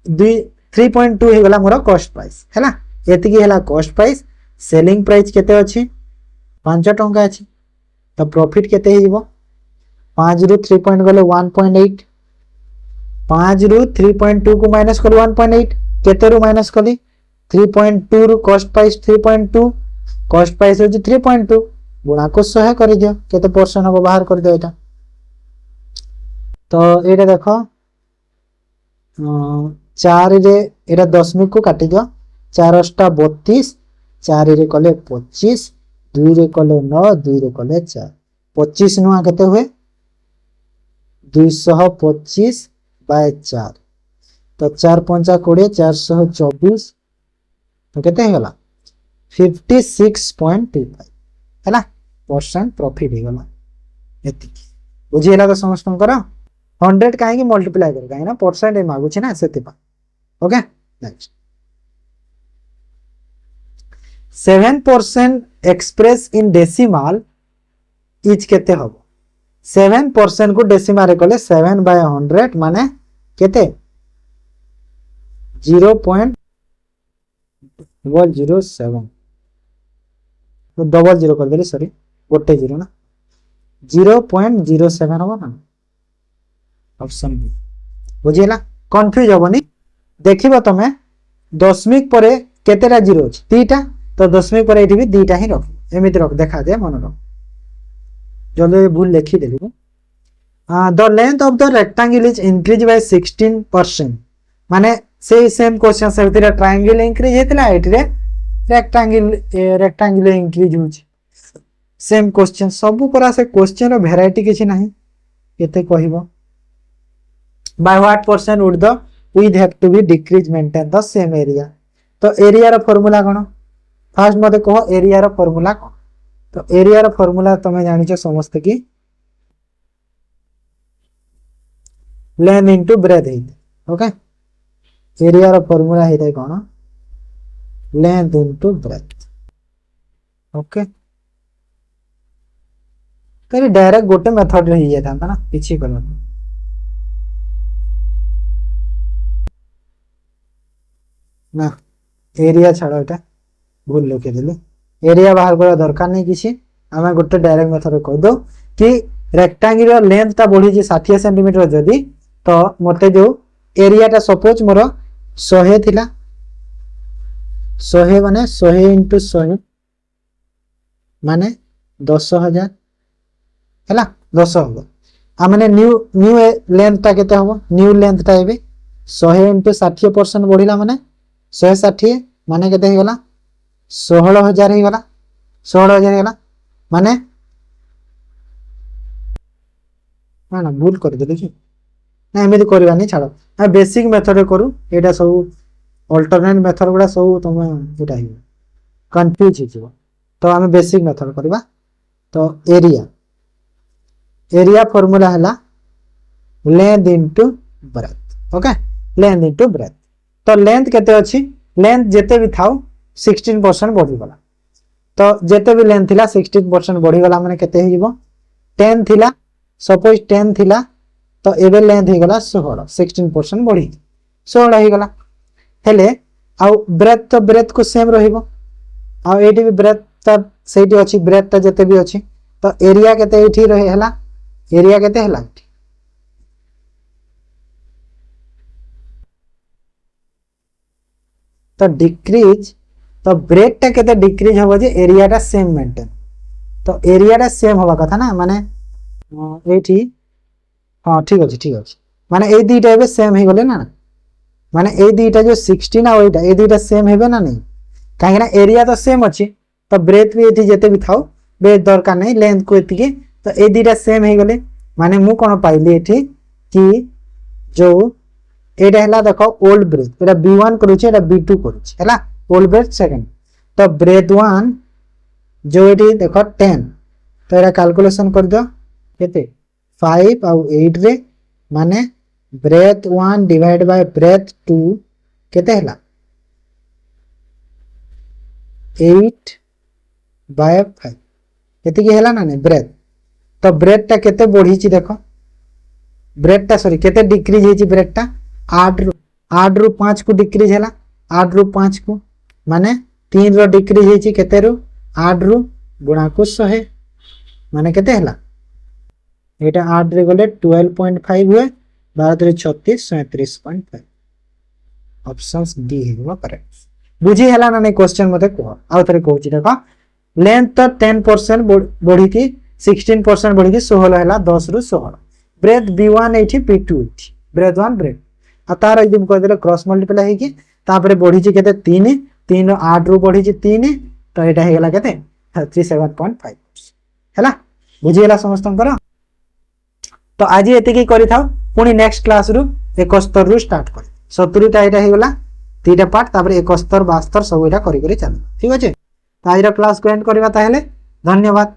S1: 3.2 हे गला मोर कॉस्ट प्राइस हैला एति की हला कॉस्ट प्राइस सेलिंग प्राइस केते अछि 5 टंका अछि तो प्रॉफिट केते हिबो 5 रु 3 पॉइंट गले 1.8 5 रु 3.2 को माइनस कर 1.8 केते रु माइनस कली 3.2 रु कॉस्ट प्राइस 3.2 कॉस्ट प्राइस हो 3.2 गुणा को 100 कर दियो केते परसेंट हो बाहर कर दियो एटा तो एटा देखो 4 रे एटा दशमिक को काटी दियो 4 * 32 4 रे कले 25 2 रे कले 9 2 रे कले 4 25 नुआ केते हुए 225 बाय 4 तो 4 5 20 424 तो केते गला 56.25 हैला परसेंट प्रॉफिट हे गला एति बुझिला तो समस्त करो 100 काहे की मल्टीप्लाई कर काहे ना परसेंट मागु छी ना सेति पा okay next 7% express in decimal is केते हबो 7% को डेसिमल रे कले 7 बाय 100 माने केते 0.107 तो डबल जीरो कर देली सॉरी गोटे जीरो ना 0.07 हबो ना ऑप्शन बी बुझिला कंफ्यूज होबनी देखिबो तमे दशमिक परे केतेटा जीरो अछि तीटा तो दशमिक परे एठी भी दीटा ही रख एमिति रख देखा दे मन रख जल्दी भूल लिखि देली the length of the rectangle is increase by 16% माने से सेम क्वेश्चन से तेरा ट्रायंगल इंक्रीज हेतला एठी रे रेक्टेंगल इंक्रीज होछि सेम क्वेश्चन सब परा से क्वेश्चन रो वैरायटी किछि नाही केते कहिबो by what percent would the width have to be decrease maintain the same area तो एरिया रो फार्मूला कोन फर्स्ट मते कहो एरिया रो फार्मूला कोन तो एरिया रो फार्मूला तमे जानि छ समस्त की लेंथ इनटू ब्रेथ हे ओके एरिया रो फार्मूला हे कोन लेंथ इनटू ब्रेथ ओके तो डायरेक्ट गोटे मेथड रे ही जाता ना किछि करन ना एरिया छाड़ो एटा भूल लिखे देले एरिया बाहर करा दरकार नहीं किसी आमे गोटे डायरेक्ट मेथड कह दो कि रेक्टेंगुलर लेंथ ता बढ़ी जे 60 सेमी जदी तो मते जो एरिया ता सपोज मोर 100 थिला 100 माने 100 * 100 माने 10000 हैला 10 हो आ माने न्यू लेंथ ता केते हो न्यू लेंथ ता एबे 100 * 60% बढ़िला माने 160 माने केते हे गला 16000 हे गला 16000 हे गला माने ना भूल कर दे देखि ना एमे करबा नहीं छाड़ो आ बेसिक मेथड करू एटा सब अल्टरनेट मेथड गुडा सब तुम एटा ही कंफ्यूज हो जिवो तो हमें बेसिक मेथड करबा तो एरिया फार्मूला हला length into breadth okay length into breadth तो लेंथ केते अछि लेंथ जेते भी थाउ 16% बढ़ी गला तो जेते भी लेंथ थिला 16% बढ़ी गला माने केते हे जिवो 10 थिला सपोज 10 थिला तो एबे लेंथ हे गला 16 16% बढ़ी 16 हे गला हेले आ ब्रेथ तो ब्रेथ को सेम रहिबो आ एटी भी ब्रेथ ता सेठी अछि ब्रेथ ता जेते भी अछि तो एरिया केते एठी रहे हला एरिया केते हला तो डिक्रीज तो ब्रेथ टा केते डिक्रीज होबो जे एरिया टा सेम मेंटेन तो एरिया टा सेम होबा कथा ना माने एठी हां ठीक अछि माने ए दुईटा एबे सेम हे गले ना माने ए दुईटा जो 16 आ ओइटा ए दुईटा सेम हेबे ना नहीं काहे ना एरिया तो सेम अछि तो ब्रेथ भी एठी जेते भी थाउ बे दरकार नहीं लेंथ को एति के तो ए दुईटा सेम हे गले माने मु कोन पाइली एठी कि जो एटा हला देखो ओल्ड ब्रेथ एटा b1 करू छै एटा b2 करू छै हला ओल्ड ब्रेथ सेकंड तो ब्रेथ 1 जो एटी देखो 10 तो एटा कैलकुलेशन कर दो केते 5 और 8 रे माने ब्रेथ 1 डिवाइड बाय ब्रेथ 2 केते हला 8 बाय 5 केते की हला ना ने ब्रेथ तो ब्रेथ ता केते बढ़ी छी देखो ब्रेथ ता सॉरी केते डिक्रीज हे छी ब्रेथ ता 8 रु 5 को डिक्रीज हैला 8 रु 5 को माने 3 रो डिक्रीज हे छी केते रु 8 रु गुणा को 100 माने केते हैला एटा 8 रे गले 12.5 हुए 12 रे 36 37.5 ऑप्शंस डी हेबो करेक्ट बुझी हैला ना नै क्वेश्चन मते को आ थरे कहू छी देखो लेंथ तो 10% बढ़ी थी 16% बढ़ी थी 16 हैला 10 रु 16 ब्रेथ b1 एठी b2 एठी ब्रेथ 1 ब्रेथ आ तार एकदम कह देले क्रॉस मल्टीप्लाई हे कि तापरे बढ़ी छी केते 3 3 8 रु बढ़ी छी 3 तो एटा हे गेला केते 37.5 है बुझीगला समस्त तो आज ये करी था पुणी नेक्स्ट क्लास रु 71 रु स्टार्ट कर 70 टा एटा हेगला 3टा पार्ट तापर 71 72 सब एटा करी करी चल ठीक अछि तो आज क्लास को एंड करबा ताहेले धन्यवाद।